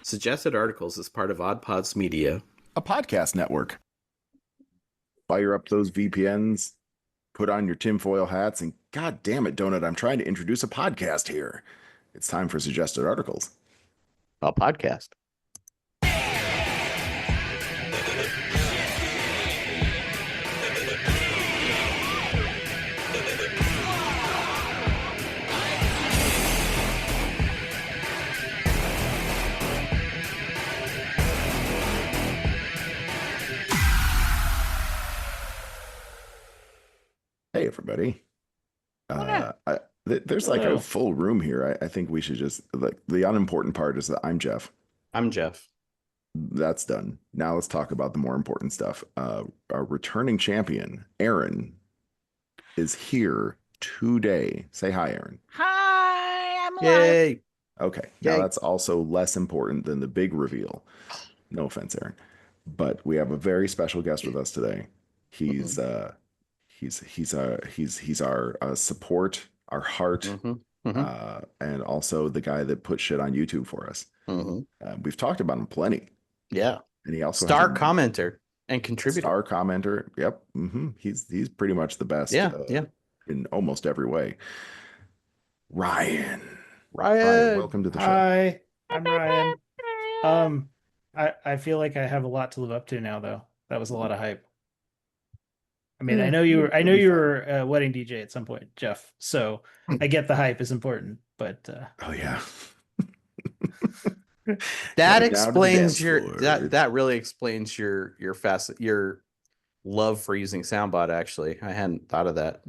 Suggested Articles is part of Odd Pods Media, a podcast network. Fire up those VPNs, put on your tinfoil hats, and god damn it, Donut, I'm trying to introduce a podcast here. It's time for Suggested Articles. a podcast. Hey, everybody. There's like a full room here. I think we should just, like, the unimportant part is that I'm Jeff. I'm Jeff. That's done. Now let's talk about the more important stuff. Our returning champion, Aaron, is here today. Say hi, Aaron. Hi, I'm alive. Yay! Okay, Yay. now that's also less important than the big reveal. No offense, Aaron, but we have a very special guest with us today. He's our support, our heart, and also the guy that put shit on YouTube for us. We've talked about him plenty. Yeah, and he also star commenter and contributor. Star commenter. Yep. He's pretty much the best. In almost every way. Ryan, welcome to the show. Hi, I'm Ryan. I feel like I have a lot to live up to now, though. That was a lot of hype. I mean, I know you were a wedding DJ at some point, Jeff. So I get the hype is important, but oh yeah. That explains that really explains your love for using SoundBot. Actually, I hadn't thought of that.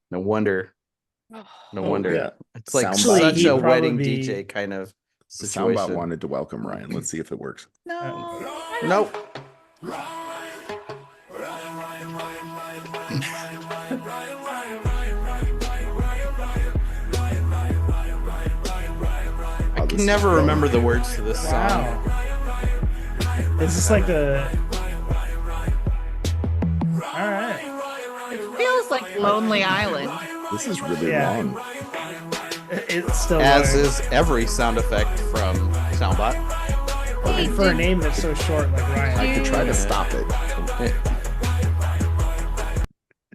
No wonder. Yeah. It's like SoundBot. such a wedding DJ kind of situation. SoundBot wanted to welcome Ryan. Let's see if it works. Nope. I can never remember the words to this song. Is this like the... All right. It feels like Lonely Island. This is really long. It's still as is every sound effect from SoundBot. And for a name that's so short, like Ryan, I could try to stop it.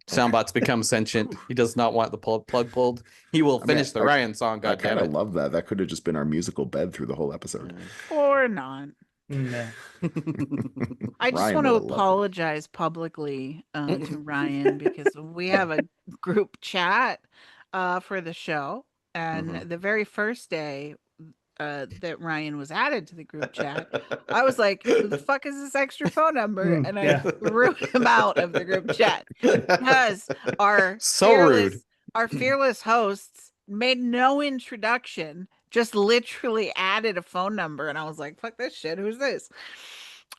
SoundBot's become sentient. He does not want the plug pulled. He will finish the Ryan song. God damn it! I love that. That could have just been our musical bed through the whole episode. Or not. No. I just want to apologize publicly to Ryan because we have a group chat for the show, and the very first day that Ryan was added to the group chat, I was like, who the fuck is this extra phone number? And I threw him out of the group chat because our fearless hosts made no introduction, just literally added a phone number. And I was like, fuck this shit. Who's this?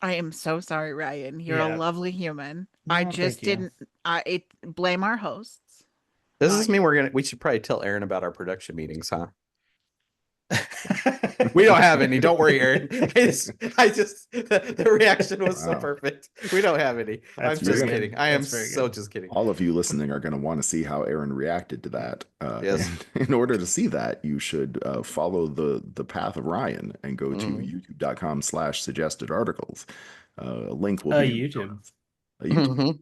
I am so sorry, Ryan. You're a lovely human. I just didn't blame our hosts. Does this mean we should probably tell Aaron about our production meetings, huh? We don't have any. Don't worry, Aaron. The reaction was so perfect. We don't have any. I'm just kidding. I am so just kidding. All of you listening are going to want to see how Aaron reacted to that. Yes. In order to see that, you should follow the path of Ryan and go to youtube.com/suggestedarticles. A link will be YouTube.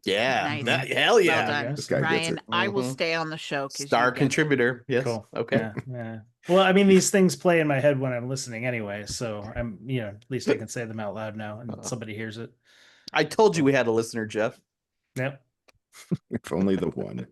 Yeah. Nice. Hell yeah. Well this guy Ryan, gets it. I will stay on the show. Star contributor. Yes. Cool. Okay. Yeah. Well, I mean, these things play in my head when I'm listening anyway, so I'm, at least I can say them out loud now, and somebody hears it. I told you we had a listener, Jeff. Yep. If only the one.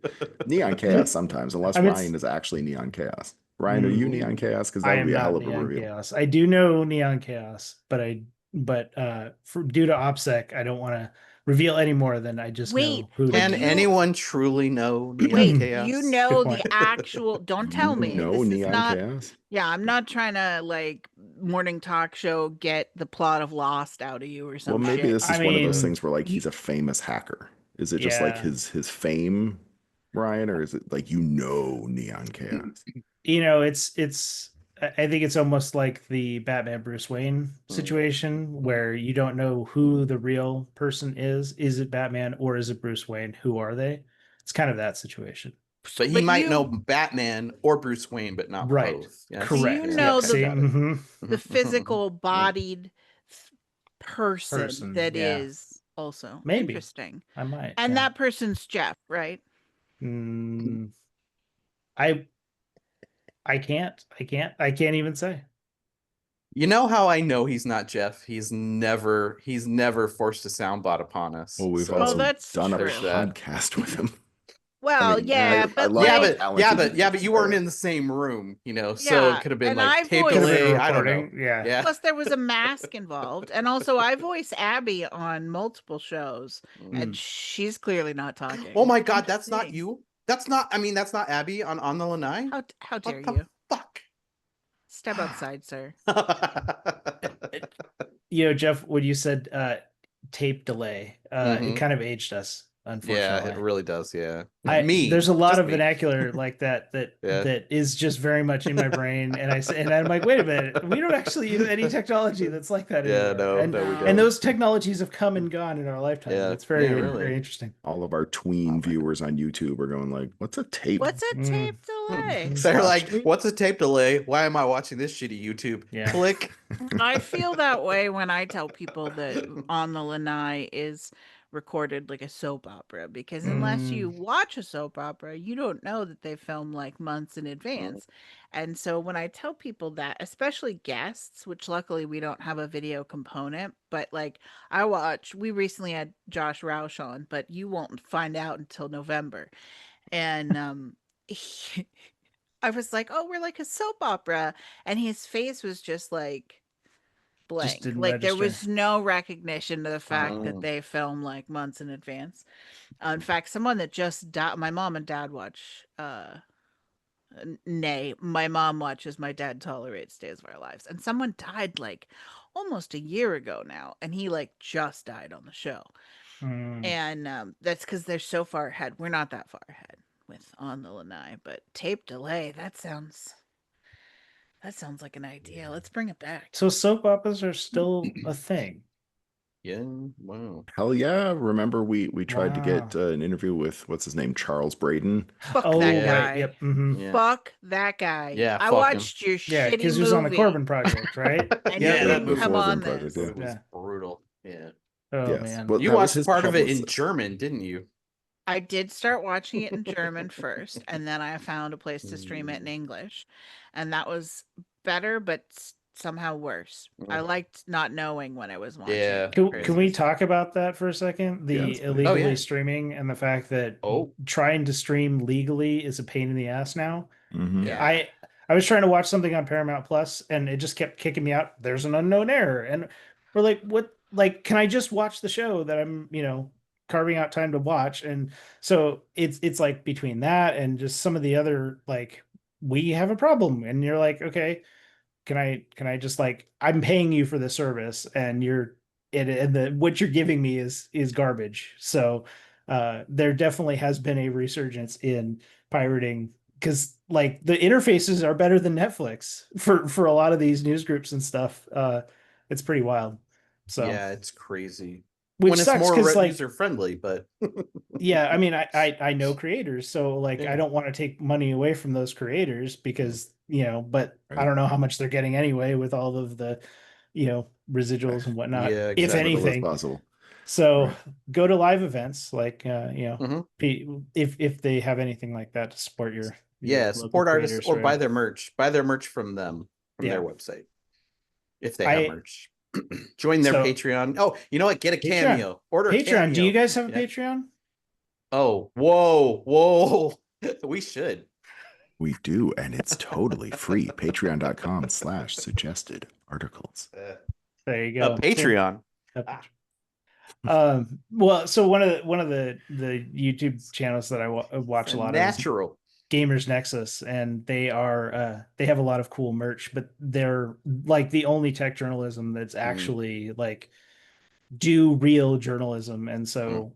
Neon Chaos sometimes, unless Ryan is actually Neon Chaos. Ryan, are you Neon Chaos? Because that would be a hell of a reveal. Chaos. I do know Neon Chaos, but due to OPSEC, I don't want to reveal any more than I just know who. Can anyone truly know Neon Chaos? You know the actual. Don't tell me. No Neon Chaos. Yeah, I'm not trying to like morning talk show get the plot of Lost out of you or something. Well, maybe this is one of those things where like he's a famous hacker. Is it just like his fame, Ryan, or is it like Neon Chaos? It's. I think it's almost like the Batman Bruce Wayne situation where you don't know who the real person is. Is it Batman or is it Bruce Wayne? Who are they? It's kind of that situation. But he might know Batman or Bruce Wayne, but not both. Yes? Correct. You know the physical bodied person that is also interesting. I might. And that person's Jeff, right? I can't even say. You know how I know he's not Jeff? He's never forced a soundbot upon us. Well, we've also done a podcast with him. Well, but you weren't in the same room, so it could have been like tape delay. I don't know. Yeah. Plus, there was a mask involved, and also I voice Abby on multiple shows, and she's clearly not talking. Oh my God, that's not you. That's not Abby on the Lanai. How dare you? Fuck. Step outside, sir. Jeff, when you said tape delay, it kind of aged us, unfortunately. Yeah, it really does. Yeah. There's a lot of vernacular like that is just very much in my brain. And I'm like, wait a minute, we don't actually use any technology that's like that anymore. No, we don't. And those technologies have come and gone in our lifetime. Yeah, it's very, very interesting. All of our tween viewers on YouTube are going like, what's a tape? What's a tape delay? They're like, what's a tape delay? Why am I watching this shitty YouTube? Yeah. Click. I feel that way when I tell people that On the Lanai is recorded like a soap opera, because unless you watch a soap opera, you don't know that they film like months in advance. And so when I tell people that, especially guests, which luckily we don't have a video component, but like we recently had Josh Roush on, but you won't find out until November. And I was like, oh, we're like a soap opera. And his face was just like blank. Like there was no recognition of the fact that they film like months in advance. In fact, someone that just died, my mom and dad watch, my mom watches My Dad Tolerates Days of Our Lives. And someone died like almost a year ago now. And he like just died on the show. And that's because they're so far ahead. We're not that far ahead with On the Lanai, but tape delay, that sounds like an idea. Let's bring it back. So soap operas are still a thing. Yeah. Wow. Hell yeah. Remember we tried to get an interview with what's his name? Charles Braden. Fuck that guy. Right. Yep. Yeah. Fuck that guy. Yeah. I watched your shitty movie. Because he was on the Corbin Project, right? And you didn't come on this. It was brutal. Yeah. Oh yes. man. Well, you watched part of it in German, didn't you? I did start watching it in German first, and then I found a place to stream it in English, and that was better, but somehow worse. I liked not knowing when I was watching. Yeah. Can we talk about that for a second? The illegally streaming and the fact that trying to stream legally is a pain in the ass now. Yeah. I was trying to watch something on Paramount Plus, and it just kept kicking me out. There's an unknown error, and we're like, what? Like, can I just watch the show that I'm, carving out time to watch? And so it's like between that and just some of the other, like, we have a problem, and you're like, okay, can I just, like, I'm paying you for the service, and what you're giving me is garbage. So there definitely has been a resurgence in pirating, because like the interfaces are better than Netflix for a lot of these news groups and stuff. It's pretty wild. So yeah, it's crazy. Which when it's sucks, more like, user friendly, but yeah, I mean, I know creators, so like I don't want to take money away from those creators because but I don't know how much they're getting anyway with all of the residuals and whatnot. Yeah, if anything, possible. So go to live events, like if they have anything like that to support your support artists, or buy their merch. Buy their merch from them, from their website, if they have merch. Join their Patreon. Oh, you know what? Get a cameo. Order Patreon. A cameo. Do you guys have a Patreon? Oh, whoa. We should. We do, and it's totally free. Patreon.com/suggested-articles. There you go. Patreon. Well, so one of the YouTube channels that I watch a lot of Gamers Nexus, and they have a lot of cool merch, but they're like the only tech journalism that's actually like do real journalism. And so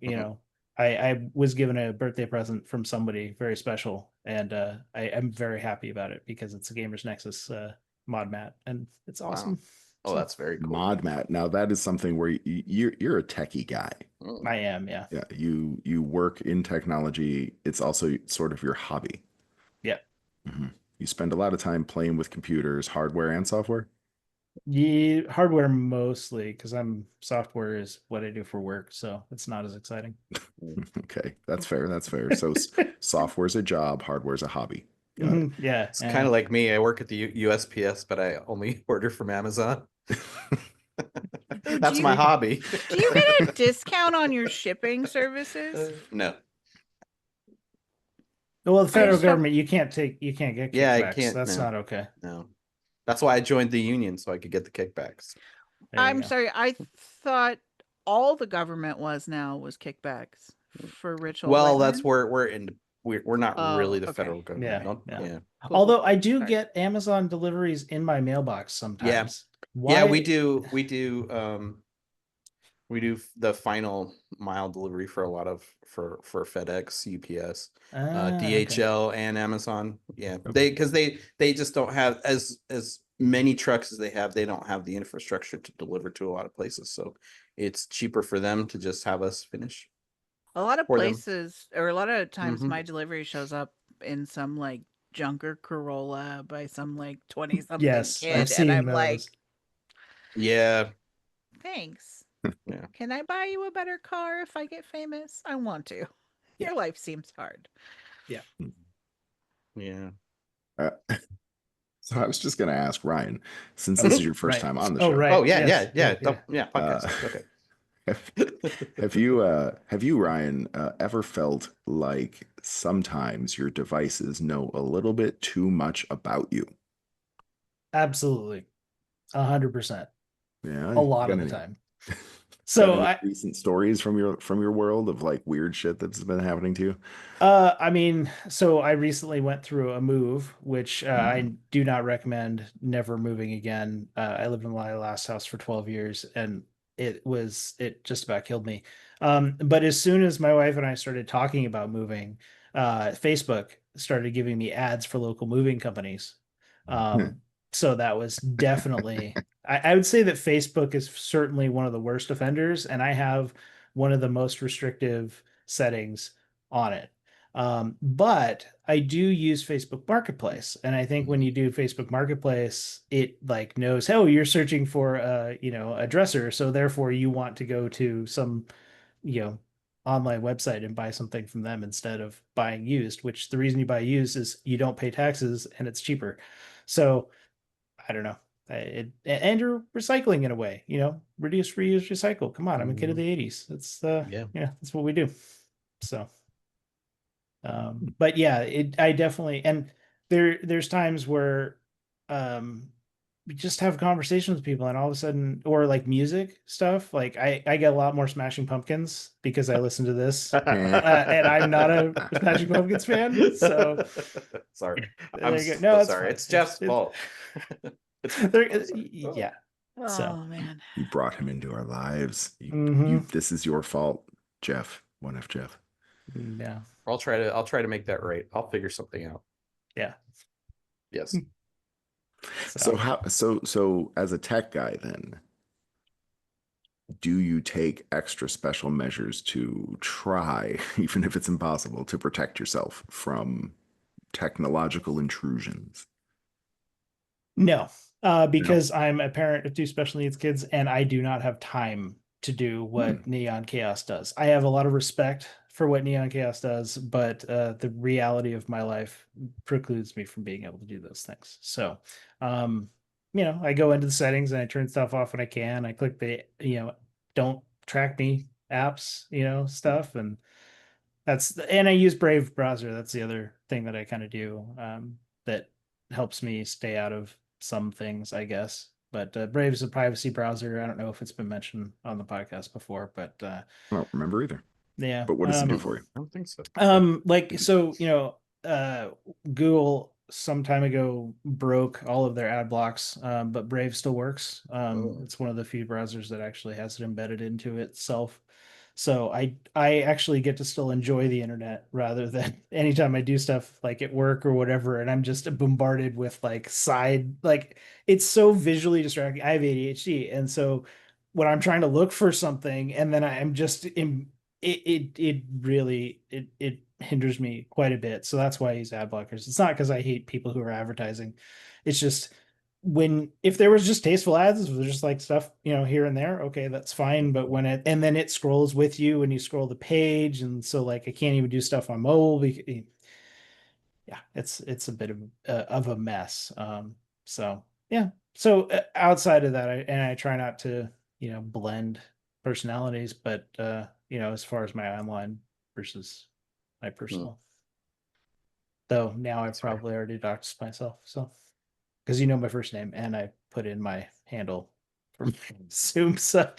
I was given a birthday present from somebody very special, and I'm very happy about it because it's a Gamers Nexus mod mat, and it's awesome. Oh, So, that's very cool. ModMat. Now that is something where you're a techie guy. I am, yeah. Yeah, you work in technology. It's also sort of your hobby. Yeah. Mm-hmm. You spend a lot of time playing with computers, hardware and software. Yeah, hardware mostly, because software is what I do for work, so it's not as exciting. Okay, that's fair. That's fair. So software's a job, hardware's a hobby. Yeah, it's kind of like me. I work at the USPS, but I only order from Amazon. That's my hobby. Do you get a discount on your shipping services? No. Well, the federal government, you can't get kickbacks. Yeah, I can't. That's not okay. No. That's why I joined the union, so I could get the kickbacks. I'm sorry. I thought all the government was kickbacks for rich old Well, white that's men? where we're not really the federal government. Yeah. Cool, Although cool. I do get Amazon deliveries in my mailbox sometimes. Yeah, we do the final mile delivery for a lot of for FedEx, UPS, DHL, and Amazon. Yeah, because they just don't have as many trucks as they have. They don't have the infrastructure to deliver to a lot of places, so it's cheaper for them to just have us finish. A lot of places, or a lot of times, Mhm. my delivery shows up in some like junker Corolla by some like 20-something Yes, kid, I've seen and I'm those. like, Yeah. thanks. Yeah. Can I buy you a better car if I get famous? I want to. Yeah. Your life seems hard. Yeah. Yeah. So I was just going to ask Ryan, since this is your first time on the show. Right. Oh yeah, yes. yeah. Podcast. Okay. Have you, Ryan, ever felt like sometimes your devices know a little bit too much about you? Absolutely. 100%. Yeah. A lot of the time. So recent stories from your world of like weird shit that's been happening to you? I mean, so I recently went through a move, which I do not recommend never moving again. I lived in my last house for 12 years and it just about killed me. But as soon as my wife and I started talking about moving, Facebook started giving me ads for local moving companies. So that was definitely, I would say that Facebook is certainly one of the worst offenders, and I have one of the most restrictive settings on it. But I do use Facebook Marketplace, and I think when you do Facebook Marketplace, it like knows, oh, you're searching for a dresser, so therefore you want to go to some online website and buy something from them instead of buying used. Which the reason you buy used is you don't pay taxes and it's cheaper. So I don't know. And you're recycling in a way, reduce, reuse, recycle. Come on, I'm a kid of the 80s. That's that's what we do. So but yeah, I definitely, and there's times where we just have conversations with people and all of a sudden, or like music stuff, like I get a lot more Smashing Pumpkins because I listen to this and I'm not a Smashing Pumpkins fan, so sorry. I'm no, it's sorry. fine. It's Jeff's fault. Yeah. Oh so man, you brought him into our lives. This is your fault, Jeff. One F Jeff. Yeah. I'll try to make that right. I'll figure something out. Yeah. Yes. So as a tech guy then, do you take extra special measures to try, even if it's impossible, to protect yourself from technological intrusions? No, because I'm a parent of 2 special needs kids and I do not have time to do what Neon Chaos does. I have a lot of respect for what Neon Chaos does, but the reality of my life precludes me from being able to do those things. So, I go into the settings and I turn stuff off when I can. I click the, don't track me apps, stuff. And and I use Brave browser. That's the other thing that I kind of do that helps me stay out of some things, I guess. But Brave is a privacy browser. I don't know if it's been mentioned on the podcast before, but I don't remember either. Yeah. But what does it do for you? I don't think so. Google some time ago broke all of their ad blocks, but Brave still works. It's one of the few browsers that actually has it embedded into itself. So I actually get to still enjoy the internet rather than anytime I do stuff like at work or whatever, and I'm just bombarded with like it's so visually distracting. I have ADHD, and so when I'm trying to look for something and then I'm just in it really it hinders me quite a bit. So that's why I use ad blockers. It's not because I hate people who are advertising. It's just if there was just tasteful ads, just like stuff, here and there, okay, that's fine. But and then it scrolls with you and you scroll the page. And so like, I can't even do stuff on mobile. Yeah, it's a bit of a mess. So yeah. So outside of that, I try not to, blend personalities, but as far as my online versus my personal, though now I've probably already doxed myself. So, because my first name and I put in my handle from Zoom, so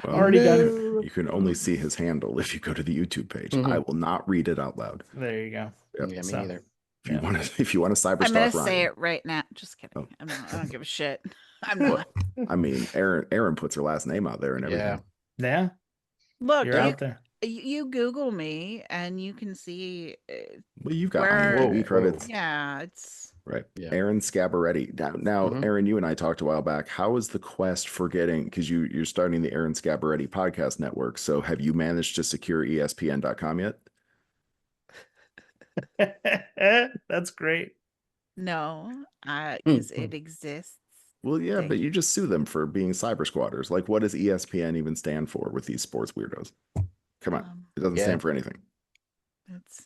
already done it. You can only see his handle if you go to the YouTube page. I will not read it out loud. There you go. Yep. Yeah, me either. If you want to cyberstalk I'm gonna Ryan, say it right now. Just kidding. Oh. I don't give a shit. I'm not. I mean, Aaron puts her last name out there and everything. Yeah. Look, You're out there. You Google me and you can see. Well, you've got where, IMDb credits. Yeah, it's right. Yeah. Aaron Scabaretti. Now, Aaron, you and I talked a while back. How is the quest for getting, because you're starting the Aaron Scabaretti podcast network. So have you managed to secure ESPN.com yet? That's great. No, because it exists. Well, yeah, but you just sue them for being cyber squatters. Like, what does ESPN even stand for with these sports weirdos? Come on, it doesn't stand for anything.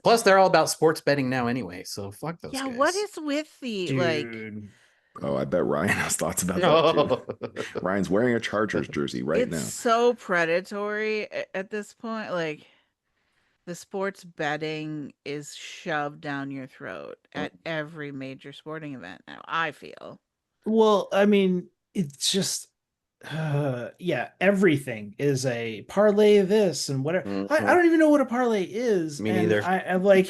Plus, they're all about sports betting now anyway, so fuck those guys. What is with the like? Oh, I bet Ryan has thoughts about that too. Ryan's wearing a Chargers jersey right now. It's so predatory at this point. Like, the sports betting is shoved down your throat at every major sporting event now, I feel. Well, I mean, it's just everything is a parlay this and whatever. I don't even know what a parlay is. Me neither. I'm like,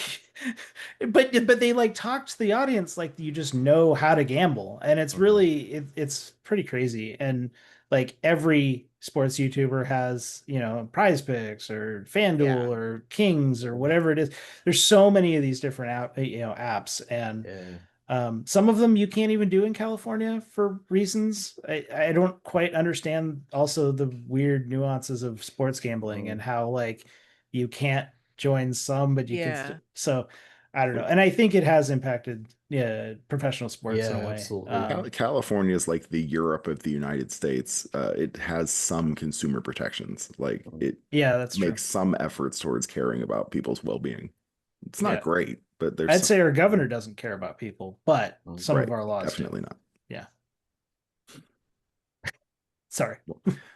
but they like talk to the audience like you just know how to gamble, and it's really it's pretty crazy. And like every sports YouTuber has Prize Picks or FanDuel or Kings or whatever it is. There's so many of these different apps, and some of them you can't even do in California for reasons. I don't quite understand also the weird nuances of sports gambling and how like you can't join some, but you can. So I don't know. And I think it has impacted professional sports in a way. Absolutely. California is like the Europe of the United States. It has some consumer protections. Like it that's makes some efforts towards caring about people's well-being. It's not great, but there's I'd say our governor doesn't care about people, but some of our laws definitely not. Yeah. Sorry.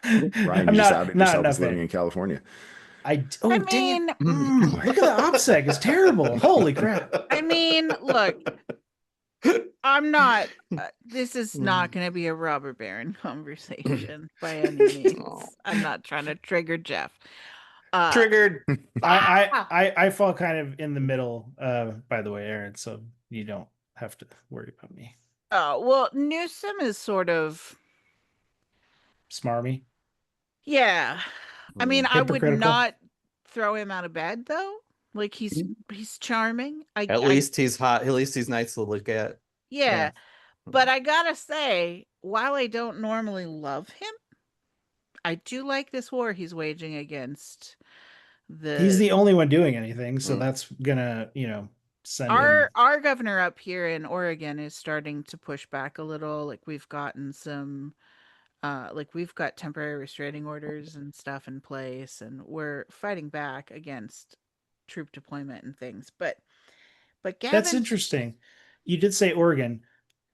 Ryan, you just outed yourself as living in California. I mean, look at the OPSEC. It's terrible. Holy crap. I mean, look, I'm not, this is not going to be a robber baron conversation by any means. I'm not trying to trigger Jeff. Triggered. I fall kind of in the middle, by the way, Aaron, so you don't have to worry about me. Oh, well, Newsom is sort of smarmy. Yeah. I mean, I would not throw him out of bed though. Like he's charming. At least he's hot. At least he's nice to look at. Yeah. But I gotta say, while I don't normally love him, I do like this war he's waging against He's the only one doing anything, so that's gonna, send our governor up here in Oregon is starting to push back a little. Like we've gotten some we've got temporary restraining orders and stuff in place, and we're fighting back against troop deployment and things. But Gavin, that's interesting. You did say Oregon.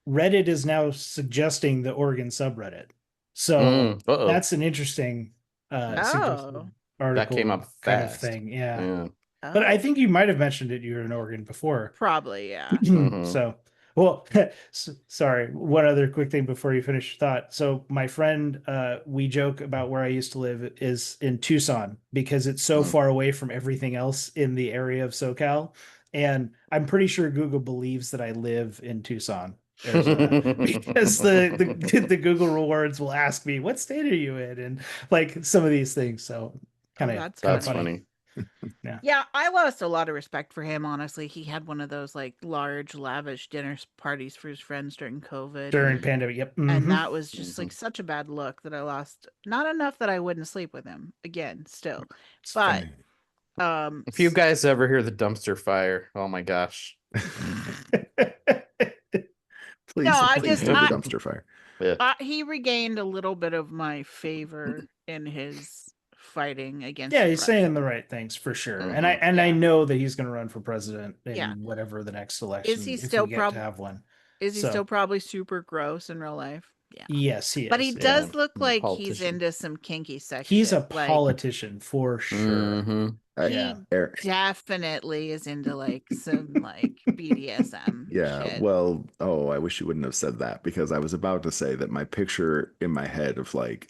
Reddit is now suggesting the Oregon subreddit. So that's an interesting article that came up fast. Kind of thing. Yeah. But I think you might have mentioned it. You were in Oregon before. Probably, yeah. So, well, sorry. One other quick thing before you finish your thought. So my friend, we joke about where I used to live is in Tucson because it's so far away from everything else in the area of SoCal. And I'm pretty sure Google believes that I live in Tucson, Arizona, because the Google rewards will ask me, what state are you in? And like some of these things. So Kind of that's funny. Yeah, I lost a lot of respect for him, honestly. He had one of those like large, lavish dinner parties for his friends during COVID. During pandemic, yep. And that was just like such a bad look that I lost. Not enough that I wouldn't sleep with him again, still. It's But funny. If you guys ever hear the dumpster fire, oh my gosh. Please, No, I please just- do the I- dumpster fire. Yeah. he regained a little bit of my favor in his fighting against. Yeah, the he's saying the right things for sure. And I know that he's going to run for president in whatever the next election. Is he if still we get to have one? Is he still probably super gross in real life? Yeah. Yes, he is. But he does look like he's Politician. into some kinky sex. He's a shit. Like, politician for sure. he definitely is into like some like BDSM. Yeah, shit. well, I wish you wouldn't have said that, because I was about to say that my picture in my head of like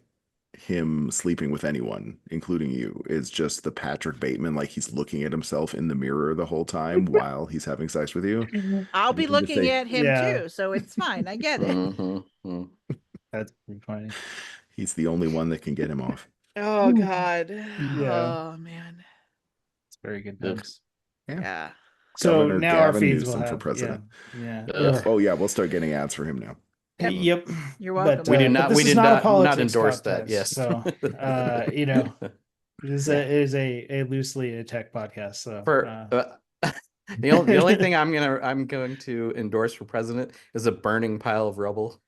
him sleeping with anyone, including you, is just the Patrick Bateman, like he's looking at himself in the mirror the whole time while he's having sex with you. I'll be looking at him Yeah. too, so it's fine. I get it. That's pretty funny. He's the only one that can get him off. Oh God. Yeah. Oh man. It's very good times. Yeah. So Governor now our Gavin feeds will Newsom have for president. Yeah. Oh yeah, we'll start getting ads for him now. Yep. You're welcome. But, We do but not. this We is did not a not politics endorse that. podcast, Yes. So you know, it is a loosely a tech podcast. So the only thing I'm going to endorse for president is a burning pile of rubble.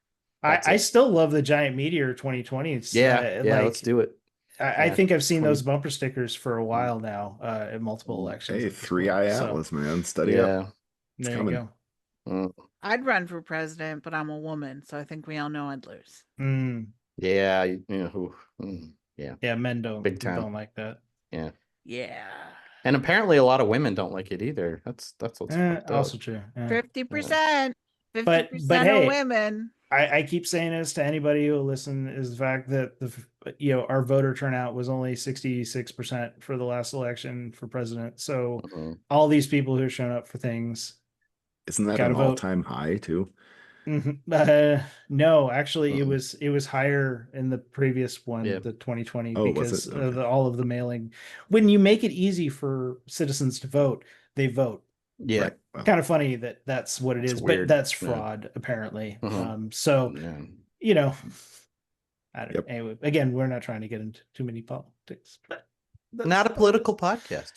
I still love the giant meteor 2020. It's, like, let's do it. I think I've seen those bumper stickers for a while now in multiple elections. Hey, 3i Atlas, man, study up. It's there coming. You go. I'd run for president, but I'm a woman, so I think we all know I'd lose. Yeah, Yeah, men don't like that. Yeah. And apparently a lot of women don't like it either. That's what's also true. 50%. 50% But of hey, women. I keep saying this to anybody who will listen, is the fact that our voter turnout was only 66% for the last election for president. So all these people who are showing up for things, isn't that an all-time high too? No, actually, it was higher in the previous one, the 2020, because of all of the mailing. When you make it easy for citizens to vote, they vote. Yeah, right. Well, kind of funny that that's what it is, but that's fraud apparently. So you know, I don't. Anyway, again, we're not trying to get into too many politics, but not a political podcast.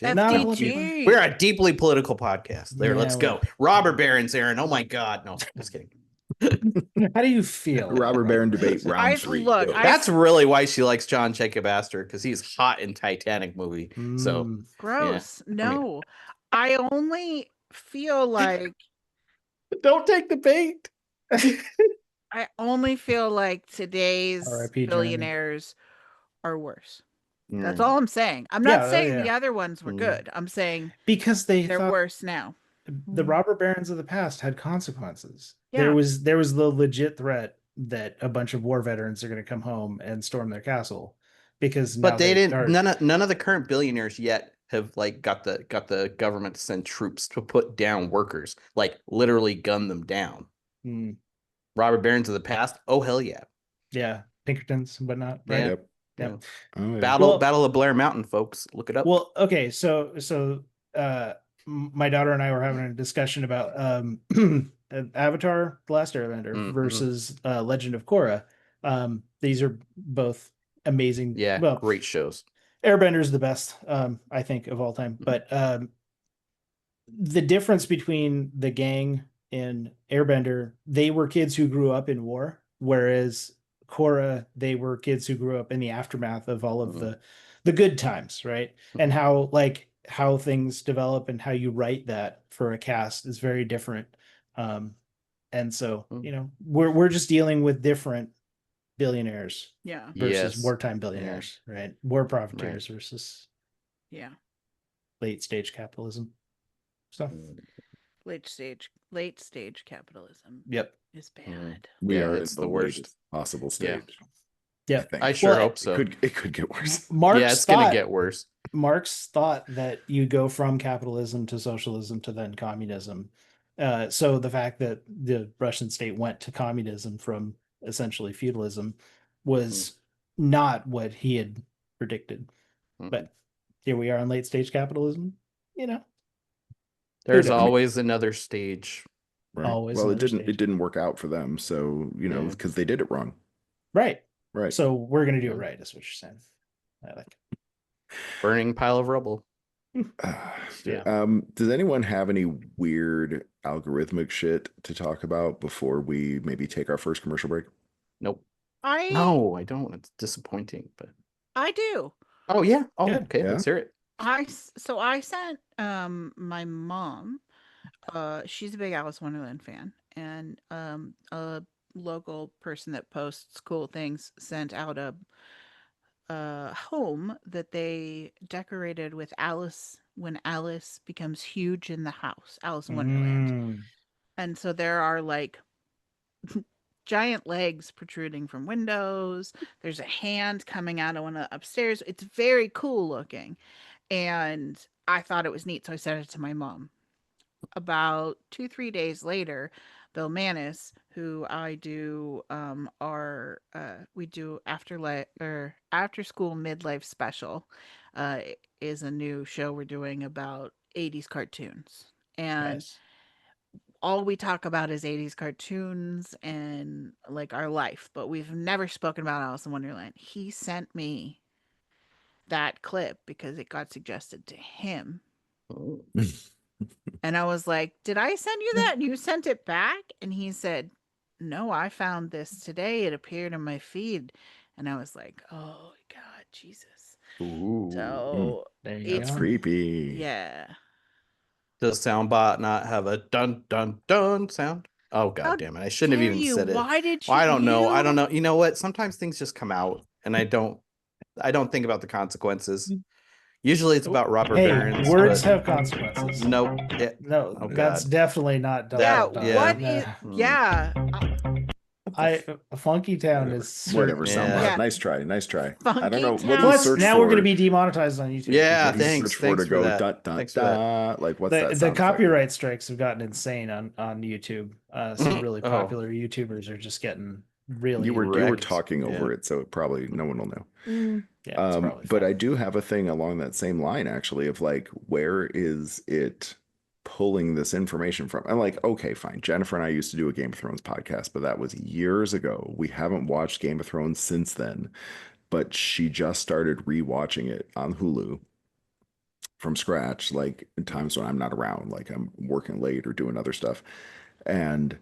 We're a deeply political podcast. There, let's go. Robber barons, Aaron. Oh my God, no, just kidding. How do you feel? Robber baron debate round 3. That's really why she likes John Jacob Astor, because he's hot in Titanic movie. So gross. No, I only feel like don't take the bait. I only feel like today's billionaires are worse. That's all I'm saying. I'm not saying the other ones were good. I'm saying because they're worse now. The robber barons of the past had consequences. Yeah. There was the legit threat that a bunch of war veterans are going to come home and storm their castle, because but they didn't. None of the current billionaires yet have like got the government to send troops to put down workers, like literally gun them down. Robber barons of the past. Oh hell yeah. Pinkertons and whatnot. Right? Yep. Battle of Blair Mountain, folks. Look it up. Well, okay, so my daughter and I were having a discussion about Avatar: The Last Airbender versus Legend of Korra. These are both amazing. Yeah, great shows. Airbender's the best, I think, of all time. But the difference between the gang in Airbender, they were kids who grew up in war, whereas Korra, they were kids who grew up in the aftermath of all of the good times, right? And how things develop and how you write that for a cast is very different. And so, we're just dealing with different billionaires versus wartime billionaires, right? War profiteers versus late stage capitalism. So late stage capitalism is bad. We are it's the worst possible stage. I sure hope so. It could get worse. It's gonna get worse. Marx thought that you go from capitalism to socialism to then communism. So the fact that the Russian state went to communism from essentially feudalism was not what he had predicted. But here we are on late stage capitalism. There's always another stage. Right. Always well, another it didn't work out for them. So, because they did it wrong. Right. Right. So we're going to do it right, is what you're saying. I like it. Burning pile of rubble. Yeah. Does anyone have any weird algorithmic shit to talk about before we maybe take our first commercial break? Nope. No, I don't. It's disappointing, but I do. Oh yeah. Oh, Good. okay. Yeah. Let's hear it. I sent my mom. She's a big Alice Wonderland fan, and a local person that posts cool things sent out a home that they decorated with Alice when Alice becomes huge in the house, Alice in Wonderland. And so there are like giant legs protruding from windows. There's a hand coming out of one of the upstairs. It's very cool looking. And I thought it was neat, so I sent it to my mom. About 2-3 days later, Bill Manis, who I do we do after school midlife special, is a new show we're doing about 80s cartoons. And Nice. all we talk about is 80s cartoons and like our life, but we've never spoken about Alice in Wonderland. He sent me that clip because it got suggested to him. And I was like, did I send you that? And you sent it back? And he said, no, I found this today. It appeared in my feed. And I was like, oh God, Jesus. Ooh. So that's creepy. Yeah. Does Soundbot not have a dun dun dun sound? Oh God damn it. I shouldn't have even said it. Why did you? Well, I don't know. You know what? Sometimes things just come out and I don't think about the consequences. Usually it's about Robert Barron's. Words have consequences. Nope. No, that's definitely not done. Yeah. Funky Town is whatever. Yeah. Nice try. Funky I don't know. Town. What do you search now for? we're going to be demonetized on YouTube. Yeah, What do you thanks. search for to go That. dun, Thanks dun, like what's that? The copyright strikes have gotten insane on YouTube. Some really Oh. popular YouTubers are just getting really. You were wrecked. talking over it, so probably no one will know. Yeah, it's probably but fine. I do have a thing along that same line actually of like, where is it pulling this information from? I'm like, okay, fine. Jennifer and I used to do a Game of Thrones podcast, but that was years ago. We haven't watched Game of Thrones since then, but she just started rewatching it on Hulu from scratch, like in times when I'm not around, like I'm working late or doing other stuff. And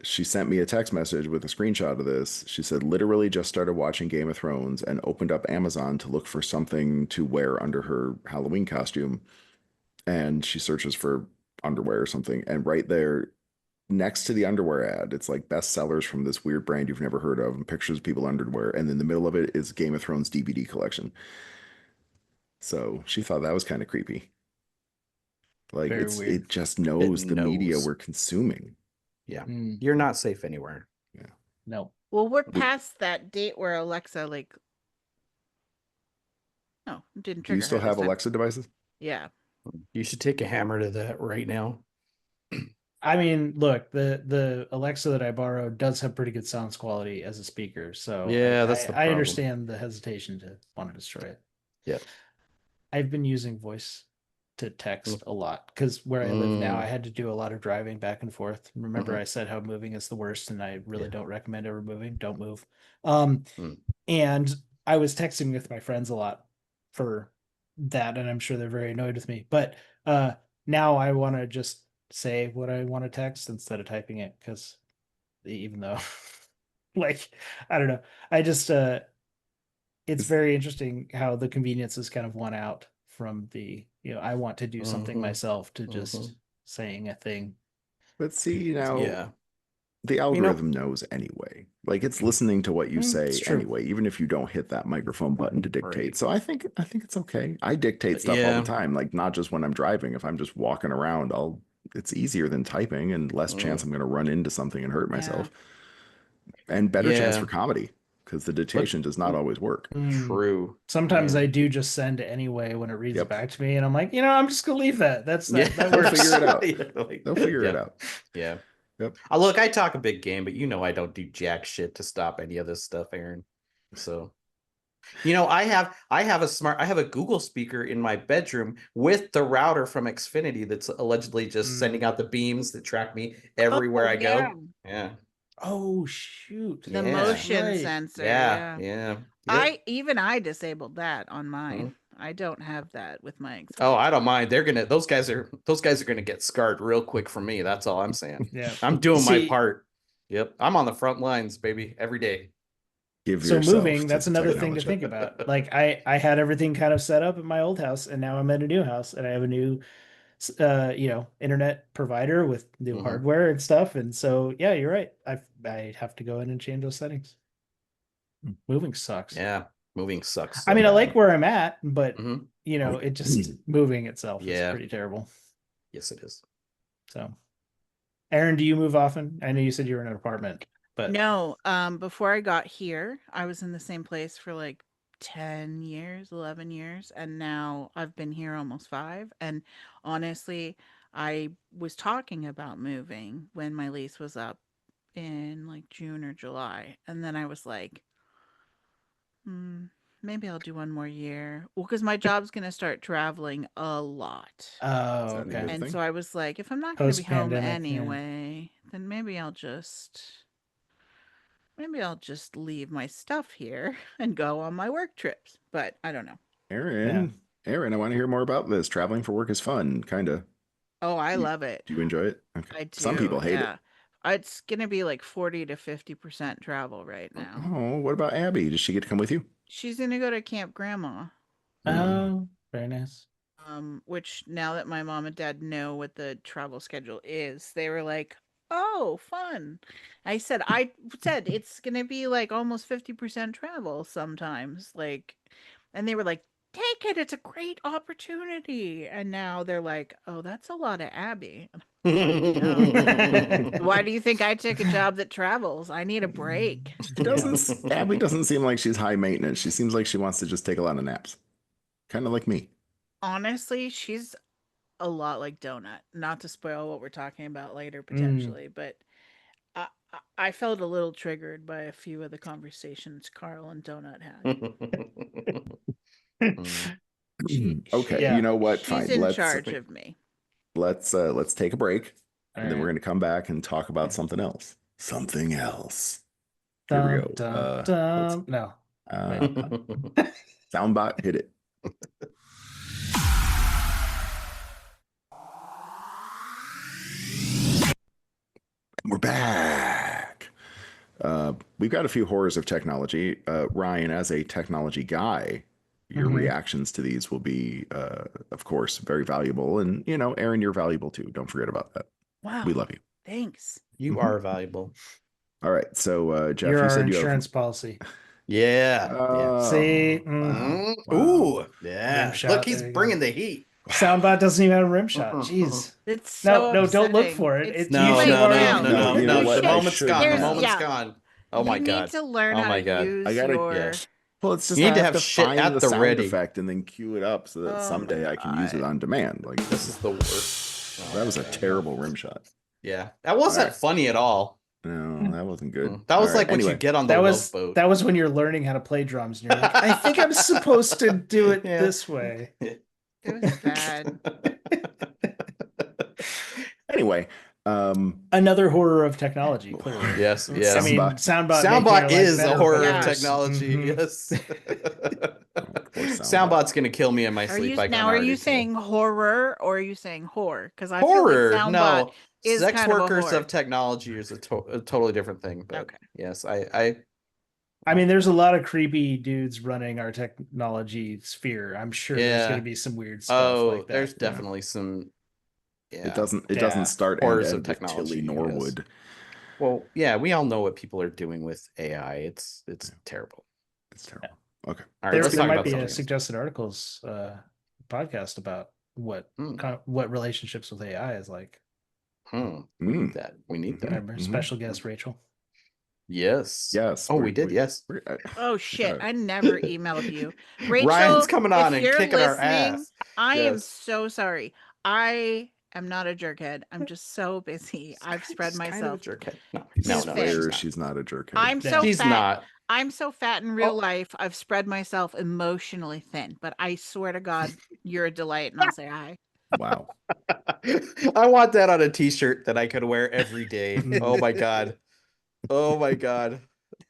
she sent me a text message with a screenshot of this. She said, literally just started watching Game of Thrones and opened up Amazon to look for something to wear under her Halloween costume. And she searches for underwear or something. And right there, next to the underwear ad, it's like best sellers from this weird brand you've never heard of and pictures of people underwear. And in the middle of it is Game of Thrones DVD collection. So she thought that was kind of creepy. Like it just knows the media we're consuming. Yeah. You're not safe anywhere. Yeah. No. Well, we're past that date where Alexa didn't trigger. Do you still have Alexa devices? Yeah. You should take a hammer to that right now. I mean, look, the Alexa that I borrowed does have pretty good sound quality as a speaker. So yeah, that's the problem. I understand the hesitation to want to destroy it. Yeah. I've been using voice to text a lot because where I live now, I had to do a lot of driving back and forth. Remember, I said how moving is the worst, and I really don't recommend ever moving. Don't move. And I was texting with my friends a lot for that, and I'm sure they're very annoyed with me. But now I want to just say what I want to text instead of typing it, because even though, like, I don't know, I just it's very interesting how the convenience is kind of won out from the, I want to do something myself to just saying a thing. But see, now the algorithm knows anyway. Like it's listening to what you say anyway, even if you don't hit that microphone button to dictate. Right. So I think it's okay. I dictate stuff all the time, like not just when I'm driving. If I'm just walking around, it's easier than typing and less chance I'm going to run into something and hurt myself. And better chance for comedy, because the dictation does not always work. True. Sometimes I do just send anyway when it reads back to me, and I'm like, I'm just gonna leave that. That works. Figure it out. They'll figure it out. Yeah. Yep. Look, I talk a big game, but I don't do jack shit to stop any of this stuff, Aaron. So I have a Google speaker in my bedroom with the router from Xfinity that's allegedly just sending out the beams that track me everywhere I go. Yeah. Oh shoot. The Yeah. motion Right. sensor. Yeah. Yeah. Yep. I disabled that on mine. I don't have that with my Xfinity. Oh, I don't mind. Those guys are gonna get scarred real quick from me. That's all I'm saying. Yeah. I'm doing my part. Yep. I'm on the front lines, baby, every day. So moving, that's another thing to think about. Like I had everything kind of set up at my old house, and now I'm at a new house, and I have a new internet provider with new hardware and stuff. And so yeah, you're right. I have to go in and change those settings. Moving sucks. Yeah. Moving sucks. I mean, I like where I'm at, but it just moving itself is pretty terrible. Yes, it is. So, Aaron, do you move often? I know you said you were in an apartment, but no. Before I got here, I was in the same place for like 10 years, 11 years, and now I've been here almost 5. And honestly, I was talking about moving when my lease was up in like June or July, and then I was like, maybe I'll do one more year. Well, because my job's going to start traveling a lot. Oh, okay. And so I was like, if I'm not going to be home anyway, then maybe I'll just leave my stuff here and go on my work trips. But I don't know. Aaron, I want to hear more about this. Traveling for work is fun, kind of. Oh, I love it. Do you enjoy it? Okay. I do. Some people hate it. It's going to be like 40 to 50% travel right now. Oh, what about Abby? Does she get to come with you? She's going to go to Camp Grandma. Oh, very nice. Which now that my mom and dad know what the travel schedule is, they were like, oh, fun. I said it's going to be like almost 50% travel sometimes. And they were like, take it. It's a great opportunity. And now they're like, oh, that's a lot of Abby. Why do you think I took a job that travels? I need a break. Abby doesn't seem like she's high maintenance. She seems like she wants to just take a lot of naps. Kind of like me. Honestly, she's a lot like Donut. Not to spoil what we're talking about later, potentially, but I felt a little triggered by a few of the conversations Carl and Donut had. Okay, you know what? She's in charge of me. Let's take a break, and then we're going to come back and talk about something else. Something else. Here we go. No. Soundbot, hit it. We're back. We've got a few horrors of technology. Ryan, as a technology guy, your reactions to these will be, of course, very valuable. And, Aaron, you're valuable too. Don't forget about that. Wow. We love you. Thanks. You are valuable. All right. So, Jeff, you said insurance policy. Yeah. See? Wow. Ooh. Yeah. Look, he's bringing the heat. Soundbot doesn't even have a rim shot. Jeez. It's so no, don't look for it. No. The moment's gone. The moment's gone. Oh my God. You need to learn how to use your... Well, it's just you need to have have shit find at the sound ready effect and then cue it up so that someday I can use it on demand. Like this is the worst. That was a terrible rim shot. Yeah, that wasn't funny at all. No, that wasn't good. That was like when you get on the love boat. That was when you're learning how to play drums and you're like, I think I'm supposed to do it this way. It was bad. Anyway, another horror of technology, clearly. Yes. I mean, Soundbot is a horror of technology. Yes. Soundbot's gonna kill me in my sleep. Are you saying horror or are you saying whore? Because I horror. Feel like no, is sex kind workers of of technology is a totally different thing. But okay. Yes, I mean, there's a lot of creepy dudes running our technology sphere. I'm sure there's going to be some weird stuff like that. There's definitely some. Yeah. It doesn't start horrors and of technology. Tilly Norwood. Yes. Well, yeah, we all know what people are doing with AI. It's terrible. It's terrible. Okay. All right, there might be a suggested articles podcast about what relationships with AI is like. We need that. Remember, special guest Rachel. Yes. Oh, we did. Yes. Oh shit! I never emailed you, Rachel. Ryan's coming on and kicking our ass. I am so sorry. I am not a jerkhead. I'm just so busy. I've spread myself. Kind of a jerkhead. No, she's she's not a jerkhead. I'm so she's fat. not. I'm so fat in real life, I've spread myself emotionally thin, but I swear to God, you're a delight, and I'll say hi. Wow. I want that on a t-shirt that I could wear every day. Oh my God. Oh my God.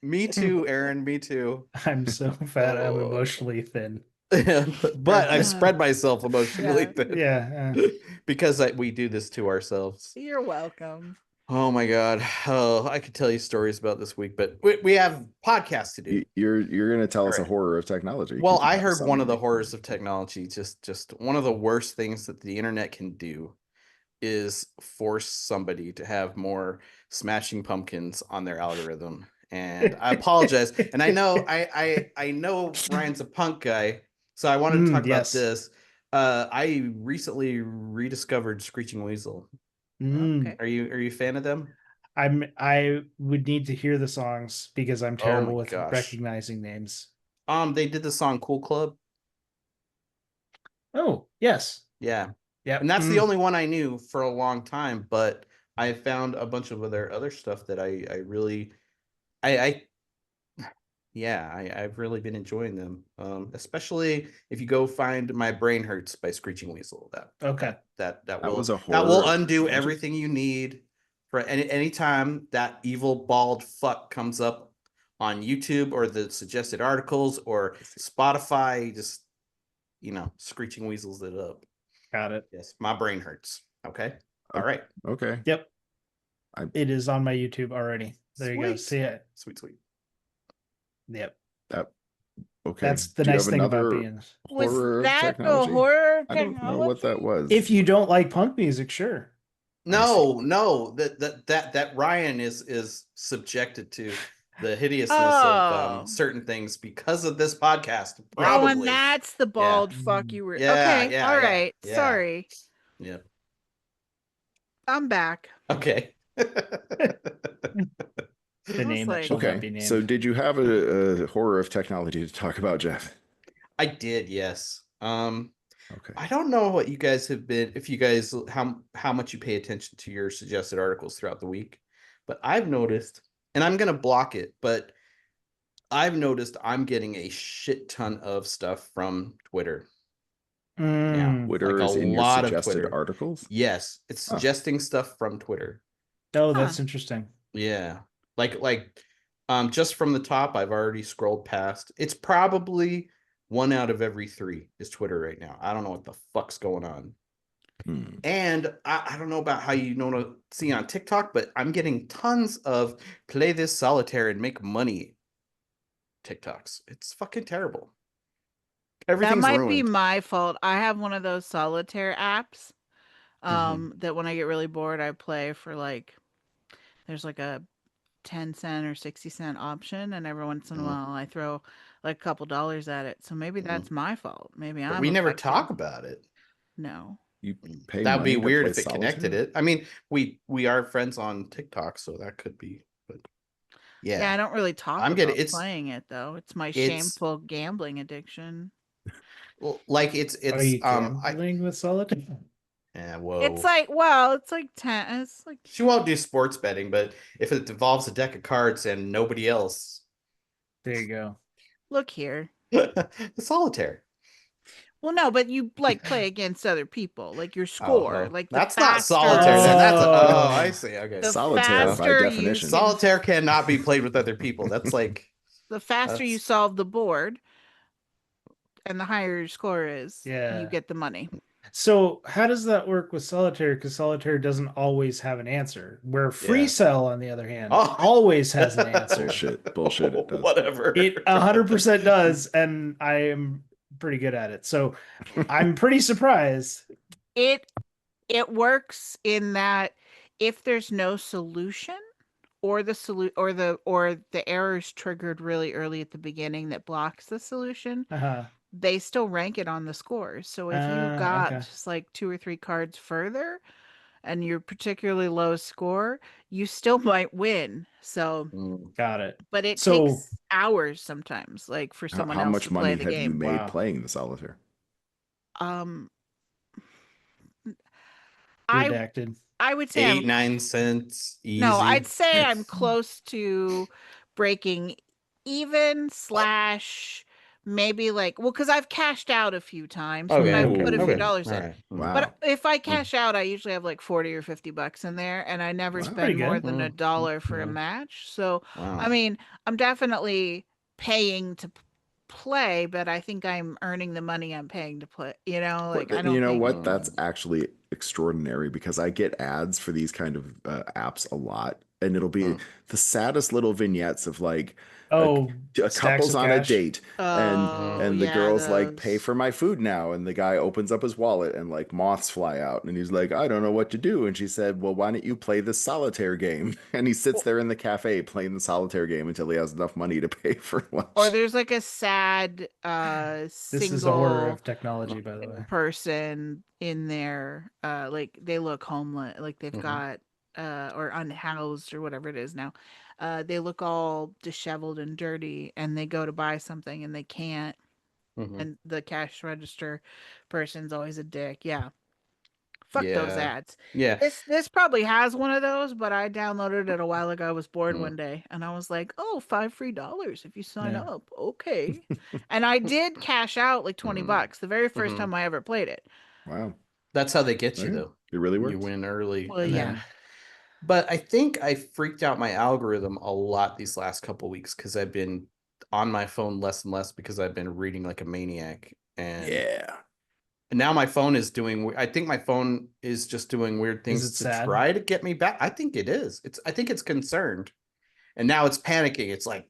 Me too, Aaron. Me too. I'm so fat, I'm Oh. emotionally thin. But I've spread myself emotionally Yeah. thin. Yeah. Because we do this to ourselves. You're welcome. Oh my God. Oh, I could tell you stories about this week, but we have podcasts to do. You're going to tell us a Right. horror of technology. Well, 'cause you I have heard some one of the unique horrors ones. of technology, just one of the worst things that the internet can do is force somebody to have more Smashing Pumpkins on their algorithm. And I apologize. And I know I know Ryan's a punk guy, so I wanted to talk about Yes. this. I recently rediscovered Screeching Weasel. Okay. Are you a fan of them? I would need to hear the songs because I'm Oh terrible my with gosh. recognizing names. They did the song Cool Club. Oh, yes. Yeah. Yep. And that's the only one I knew for a long time, but I found a bunch of other stuff that I really I yeah, I've really been enjoying them. Especially if you go find My Brain Hurts by Screeching Weasel. Okay. That That will was a that horror will of undo technology? everything you need for any time that evil bald fuck comes up on YouTube or the suggested articles or Spotify, just Screeching Weasels it up. Got it. Yes, My Brain Hurts. Okay. All right. Okay. Yep. It is on my YouTube already. There you go. Sweet. See it. Sweet. Yep. Okay. That's the Do you nice have thing about another being. Was horror of that the technology? horror of I don't know what that technology? was. If you don't like punk music, sure. No, that Ryan is subjected to the hideousness of certain things because of this podcast. Oh, and Probably. that's the bald fuck you were. Yeah, Okay. yeah, All yeah, right. yeah. Sorry. Yeah. I'm back. Okay. The name that shall not be Okay. named. So did you have a horror of technology to talk about, Jeff? I did, yes. Okay. I don't know what you guys have been, if you guys how much you pay attention to your suggested articles throughout the week, but I've noticed, and I'm gonna block it, but I've noticed I'm getting a shit ton of stuff from Twitter. Yeah, Twitter like a is in your lot of suggested Twitter articles? Yes, it's suggesting stuff from Twitter. Oh, that's interesting. Yeah, like just from the top, I've already scrolled past. It's probably 1 out of every 3 is Twitter right now. I don't know what the fuck's going on. And I don't know about how you know to see on TikTok, but I'm getting tons of play this solitaire and make money TikToks. It's fucking terrible. Everything's That might ruined. be my fault. I have one of those solitaire apps that when I get really bored, I play for there's like a 10-cent or 60-cent option, and every once in a while I throw like a couple dollars at it. So maybe that's my fault. Maybe But I'm we never affected. talk about it. No. You pay That would be money to weird play if it solitaire? connected it. I mean, we are friends on TikTok, so that could be. But Yeah, I don't really talk about playing it though. It's my shameful gambling addiction. Like it's Are you gambling with solitaire? Yeah, whoa. It's like 10. It's like she won't do sports betting, but if it involves a deck of cards and nobody else, there you go. Look here. The solitaire. Well, no, but you play against other people, like your score, like that's not solitaire. Then that's I see. Okay, the solitaire by definition. Solitaire cannot be played with other people. That's like the faster you solve the board, and the higher your score is, you get the money. So how does that work with solitaire? Because solitaire doesn't always have an answer. Where free cell, on the other hand, always has an answer. Bullshit. It does. Whatever. It 100% does, and I am pretty good at it. So I'm pretty surprised. It works in that if there's no solution, or the error's triggered really early at the beginning that blocks the solution, they still rank it on the scores. So if you got just like 2 or 3 cards further and you're particularly low score, you still might win. So got it. But it takes hours sometimes, like for someone else to play the game. How much money have you made playing the solitaire? Redacted. I would say 8-9 cents easy. No, I'd say I'm close to breaking even / maybe like, well, because I've cashed out a few times, but Okay. I've Okay. put a few Okay. dollars All in. right. Wow. But if I cash out, I usually have like 40 or 50 bucks in there, and I never Wow. spend Pretty more good. than $1 for a match. So, Wow. I mean, I'm definitely paying to play, but I think I'm earning the money I'm paying to play. You know, like I You don't know think. what? That's actually extraordinary because I get ads for these kind of apps a lot, and it'll be the saddest little vignettes of like a stacks couple's of on a cash. date, and Oh, the yeah, girl's like, "Pay those. for my food now," and the guy opens up his wallet and like moths fly out, and he's like, "I don't know what to do," and she said, "Well, why don't you play this solitaire game?" And he sits there in the cafe playing the solitaire game until he has enough money to pay for lunch. Or there's like a sad This is the horror single of technology, by the way. person in there, like they look homeless, like they've got or unhoused or whatever it is now. They look all disheveled and dirty, and they go to buy something and they can't, and the cash register person's always a dick. Yeah. Fuck those Yeah. ads. Yeah. This probably has one of those, but I downloaded it a while ago. I was bored one day and I was like, "Oh, $5 free if you sign Yeah. up." Okay. And I did cash out like 20 bucks the very first time I ever played it. Wow. That's how they get you, Okay. though. It really works. You win early. Well, and yeah. then- But I think I freaked out my algorithm a lot these last couple weeks because I've been on my phone less and less because I've been reading like a maniac. And now my phone is doing, I think my phone is just doing weird things it to sad? try to get me back. I think it is. I think it's concerned. And now it's panicking. It's like,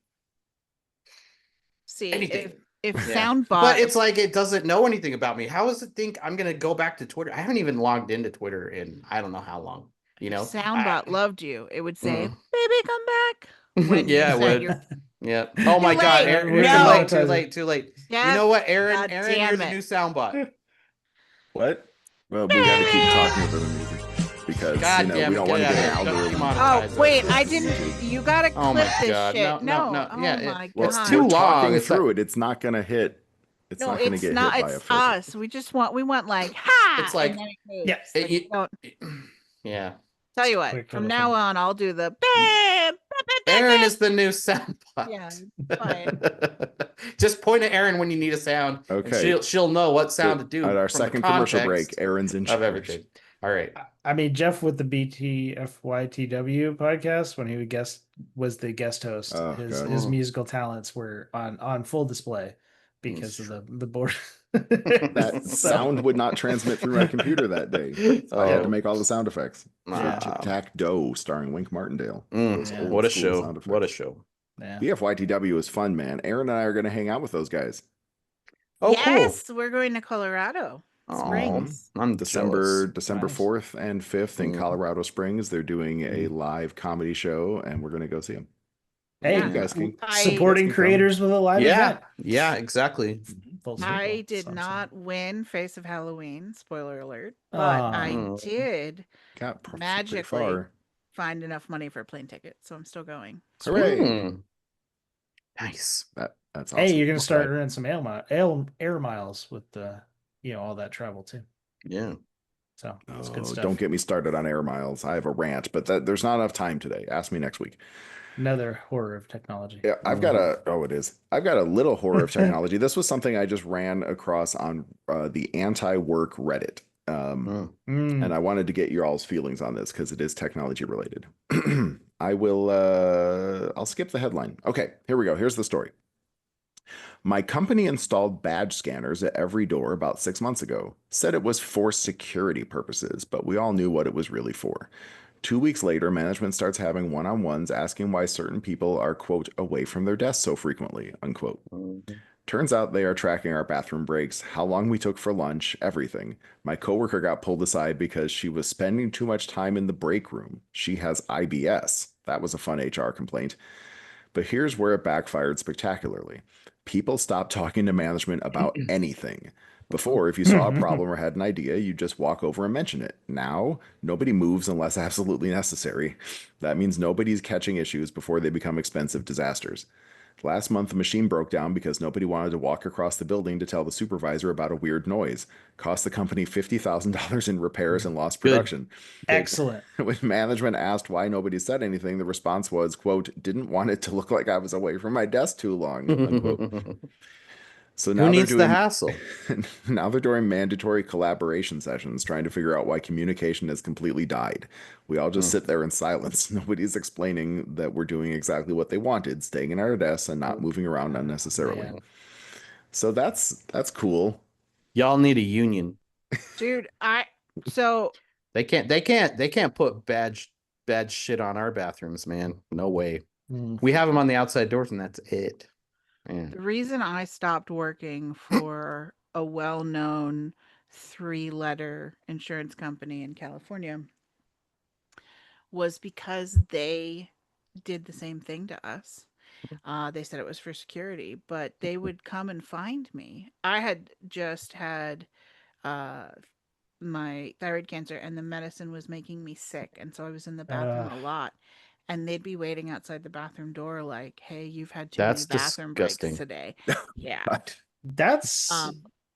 See, anything. if Yeah. Soundbot, But it's like it doesn't know anything about me. How does it think I'm gonna go back to Twitter? I haven't even logged into Twitter in I don't know how long. You know, Soundbot loved you, it would say, "Baby, come back." When yeah, you it said would. you're Yeah. Oh my Too God, late. Aaron, No. too late. You Jeff, know what, Aaron? God Aaron, damn you're the it. new soundbot. What? Well, we got to keep talking over the music because God damn we it, don't get want to out get of an here. Don't algorithm. demonetize Oh, wait, us. I didn't. You gotta Oh clip my this God. shit. No. Oh Yeah, my Well, God. too we're long. talking It's through not- it. It's not going to hit. It's No, not going to it's get not. hit by a It's filter. us. We want like, ha! It's like- and then it moves. Yeah. Like, we don't- Yeah. Tell you what, Quick from little now thing. on, I'll do the bam. Aaron is the new soundbot. Yeah, fine. Just point at Aaron when you need a sound. and Okay. she'll know what sound to do. At our from the second commercial break, context Aaron's in of charge. everything. All right. I mean, Jeff with the BTFYTW podcast, when he was the guest host, Oh, his God. musical talents were on full display because of the board. That sound would not transmit through my computer that day. I had to make all the sound effects. Wow. Tic Tac Doe, starring Wink Martindale. Those Yeah. old What a school show. sound effects. What a show. Yeah. BFYTW is fun, man. Aaron and I are going to hang out with those guys. Oh, Yes, we're going to Colorado cool. Springs. I'm December jealous. Nice. 4th and 5th in Colorado Springs. They're doing a live comedy show, and we're going to go see them. Hey, Yeah. You guys can supporting creators with a live event. Yeah, exactly. Full I circle, did so I'm not win Face of Halloween, spoiler alert, but I Oh. did got pretty magically far. find enough money for a plane ticket, so I'm still going. Hooray! Mm. Nice. That's awesome. Hey, you're gonna start Okay. earning some air miles with all that travel too. Yeah. So that's good Oh, stuff. don't get me started on air miles. I have a rant, but there's not enough time today. Ask me next week. Another horror of technology. Yeah, I've got a little horror of technology. This was something I just ran across on the anti-work Reddit. And I wanted to get your all's feelings on this because it is technology related. I'll skip the headline. Okay, here we go. Here's the story. My company installed badge scanners at every door about 6 months ago. Said it was for security purposes, but we all knew what it was really for. 2 weeks later, management starts having one-on-ones asking why certain people are, quote, away from their desks so frequently, unquote. Turns out they are tracking our bathroom breaks, how long we took for lunch, everything. My coworker got pulled aside because she was spending too much time in the break room. She has IBS. That was a fun HR complaint. But here's where it backfired spectacularly. People stopped talking to management about anything. Before, if you saw a problem or had an idea, you'd just walk over and mention it. Now, nobody moves unless absolutely necessary. That means nobody's catching issues before they become expensive disasters. Last month, the machine broke down because nobody wanted to walk across the building to tell the supervisor about a weird noise. Cost the company $50,000 in repairs and lost production. Excellent. When management asked why nobody said anything, the response was, quote, didn't want it to look like I was away from my desk too long, unquote. So now Who needs the hassle? Now they're doing mandatory collaboration sessions, trying to figure out why communication has completely died. We all just sit there in silence. Nobody's explaining that we're doing exactly what they wanted, staying in our desks and not moving around unnecessarily. Man. So that's cool. Y'all need a union. Dude, they can't put bad shit on our bathrooms, man. No way. We have them on the outside doors, and that's it. Man. The reason I stopped working for a well-known 3-letter insurance company in California was because they did the same thing to us. They said it was for security, but they would come and find me. I had just had my thyroid cancer, and the medicine was making me sick, and so I was in the bathroom a lot. And they'd be waiting outside the bathroom door like, hey, you've had too many bathroom breaks today. Yeah. That's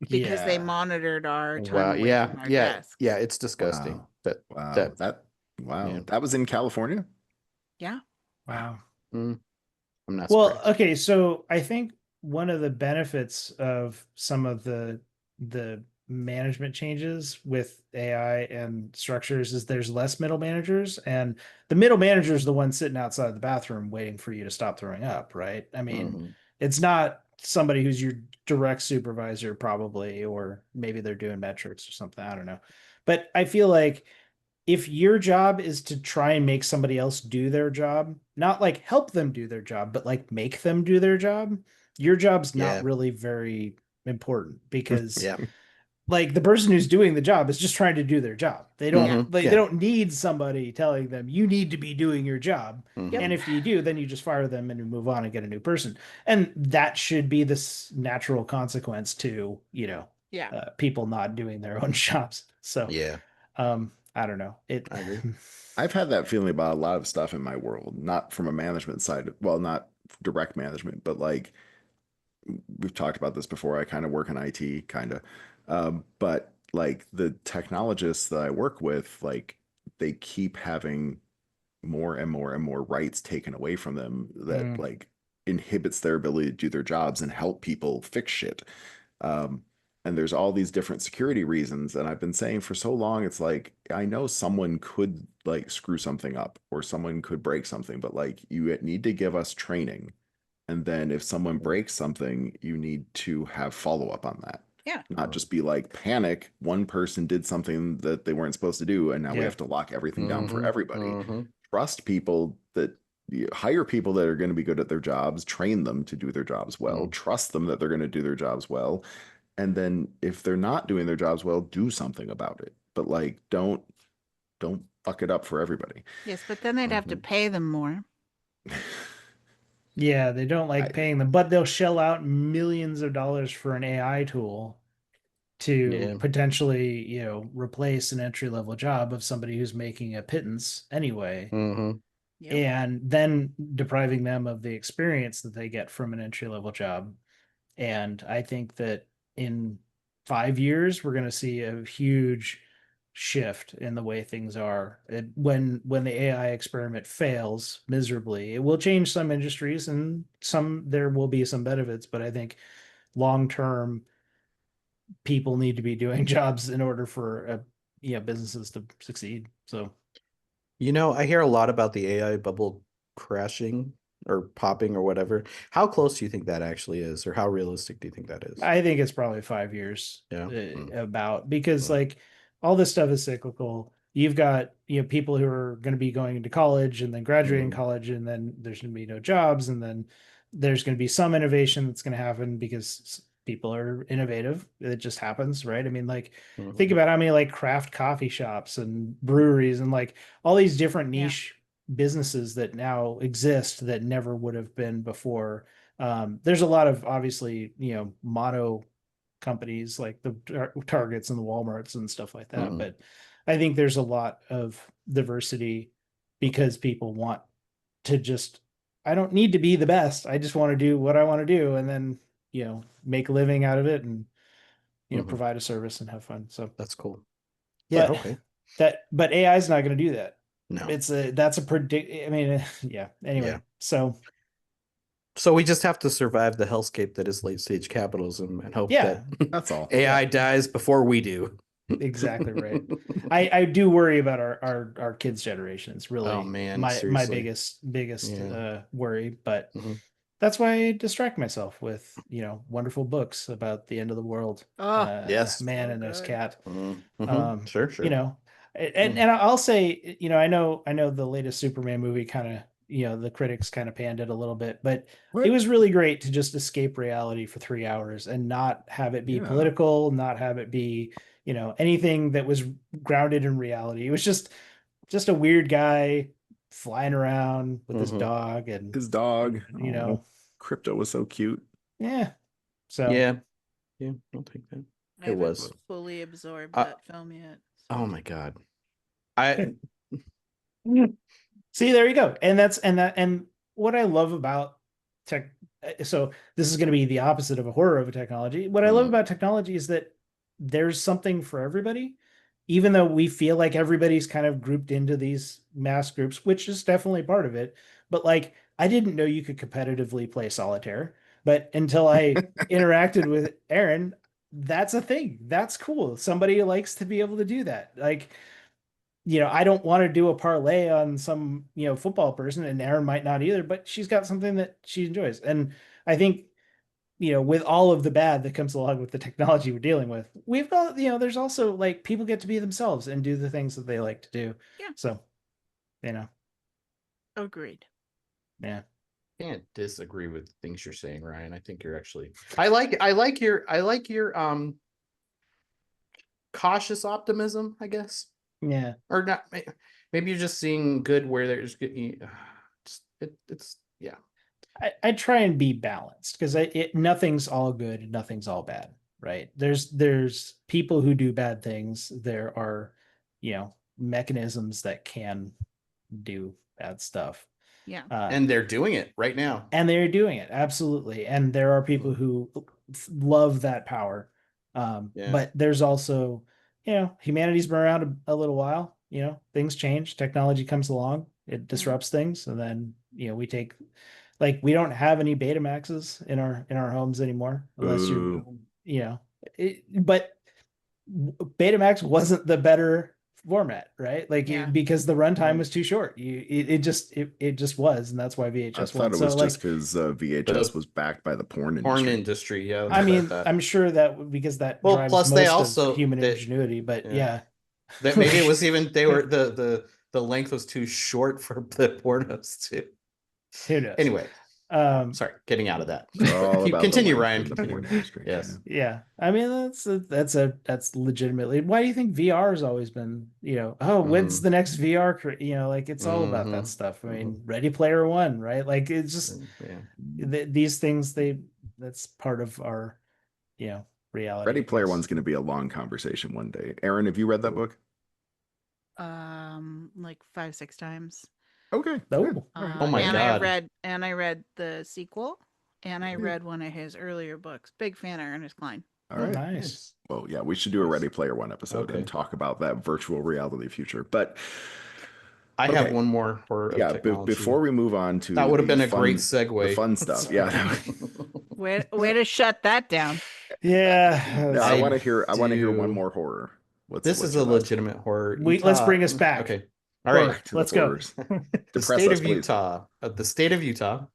because they monitored our time away from our desks. Yeah, it's disgusting. Wow. But wow. That was in California? Yeah. Wow. I'm not well, surprised. Okay, so I think one of the benefits of some of the management changes with AI and structures is there's less middle managers, and the middle manager is the one sitting outside the bathroom waiting for you to stop throwing up, right? I mean, it's not somebody who's your direct supervisor probably, or maybe they're doing metrics or something. I don't know. But I feel like if your job is to try and make somebody else do their job, not like help them do their job, but like make them do their job, your job's not really very important, because like the person who's doing the job is just trying to do their job. They don't they don't need somebody telling them you need to be doing your job. And if you do, then you just fire them and move on and get a new person. And that should be this natural consequence to, people not doing their own jobs. So I don't know. I agree. I've had that feeling about a lot of stuff in my world, not from a management side. Well, not direct management, but like we've talked about this before. I kind of work in IT, kind of. But like the technologists that I work with, like they keep having more and more and more rights taken away from them that like inhibits their ability to do their jobs and help people fix shit. And there's all these different security reasons. And I've been saying for so long, it's like, I know someone could like screw something up or someone could break something, but like you need to give us training. And then if someone breaks something, you need to have follow-up on that. Yeah. Not just be like panic. One person did something that they weren't supposed to do, and now we have to lock everything down for everybody. Trust people that hire people that are going to be good at their jobs, train them to do their jobs well, trust them that they're going to do their jobs well. And then if they're not doing their jobs well, do something about it. But like, don't fuck it up for everybody. Yes, but then they'd have to pay them more. Yeah, they don't like paying them, but they'll shell out millions of dollars for an AI tool to potentially, replace an entry-level job of somebody who's making a pittance anyway. And then depriving them of the experience that they get from an entry-level job. And I think that in 5 years, we're going to see a huge shift in the way things are. When the AI experiment fails miserably, it will change some industries, and there will be some benefits, but I think long-term people need to be doing jobs in order for businesses to succeed. So I hear a lot about the AI bubble crashing or popping or whatever. How close do you think that actually is, or how realistic do you think that is? I think it's probably 5 years because like all this stuff is cyclical. You've got people who are going to be going into college and then graduating college, and then there's going to be no jobs, and then there's going to be some innovation that's going to happen because people are innovative. It just happens, right? I mean, like think about how many like craft coffee shops and breweries and like all these different niche businesses that now exist that never would have been before. There's a lot of obviously mono companies like the Targets and the Walmarts and stuff like that, but I think there's a lot of diversity because people want to just I don't need to be the best. I just want to do what I want to do, and then make a living out of it, and provide a service and have fun. So that's cool. Yeah. But okay. But AI is not going to do that. No. That's a predict. I mean, yeah. Anyway, Yeah. So we just have to survive the hellscape that is late stage capitalism and hope that that's all. AI dies before we do. Exactly right. I do worry about our kids' generation. It's really my biggest worry, but that's why I distract myself with wonderful books about the end of the world. Yes, man and his cat. Sure. And I'll say, I know the latest Superman movie kind of, the critics kind of panned it a little bit, but it was really great to just escape reality for 3 hours and not have it be political, not have it be, anything that was grounded in reality. It was just a weird guy flying around with his dog and Crypto was so cute. Yeah. So yeah, I'll take that. I haven't fully absorbed that film yet. Oh my God. See, there you go. And what I love about tech. So this is going to be the opposite of a horror of a technology. What I love about technology is that there's something for everybody, even though we feel like everybody's kind of grouped into these mass groups, which is definitely part of it. But like, I didn't know you could competitively play solitaire, but until I interacted with Aaron, that's a thing. That's cool. Somebody likes to be able to do that. Like, I don't want to do a parlay on some, football person, and Aaron might not either, but she's got something that she enjoys. And I think, with all of the bad that comes along with the technology we're dealing with, we've got, there's also like people get to be themselves and do the things that they like to do. Yeah. So, Agreed. Yeah. Can't disagree with things you're saying, Ryan. I think you're actually, I like your cautious optimism, I guess. Yeah. Or not. Maybe you're just seeing good where there's it's yeah. I try and be balanced because nothing's all good and nothing's all bad, right? There's people who do bad things. There are, mechanisms that can do bad stuff. Yeah. And they're doing it right now. And they're doing it. Absolutely. And there are people who love that power. But there's also, humanity's been around a little while, things change, technology comes along, it disrupts things. And then, we take, like, we don't have any Betamaxes in our homes anymore, unless but Betamax wasn't the better format, right? Like, because the runtime was too short. It just was, and that's why VHS. I thought it was just because VHS was backed by the porn industry. Yeah, I mean, I'm sure that because that drives plus most they also of human ingenuity, but that maybe it was even they were the length was too short for the pornos too. Who knows? Anyway. Sorry, getting out of that. Continue, Ryan. Yes. Yeah. I mean, that's legitimately. Why do you think VR has always been, when's the next VR? Like, it's all about that stuff. I mean, Ready Player One, right? Like, it's just these things. That's part of our, reality. Ready Player One's going to be a long conversation one day. Aaron, have you read that book? Like 5-6 times. Okay. Oh my God. I read the sequel, and I read one of his earlier books. Big fan of Ernest Cline. All right. Nice. Well, yeah, we should do a Ready Player One episode and talk about that virtual reality future. But I have one more for before we move on to that would have been a great segue. The fun stuff. Yeah. Way to shut that down. Yeah. I want to hear one more horror. This is a legitimate horror. Let's bring us back. Okay. All right, let's go. The state of Utah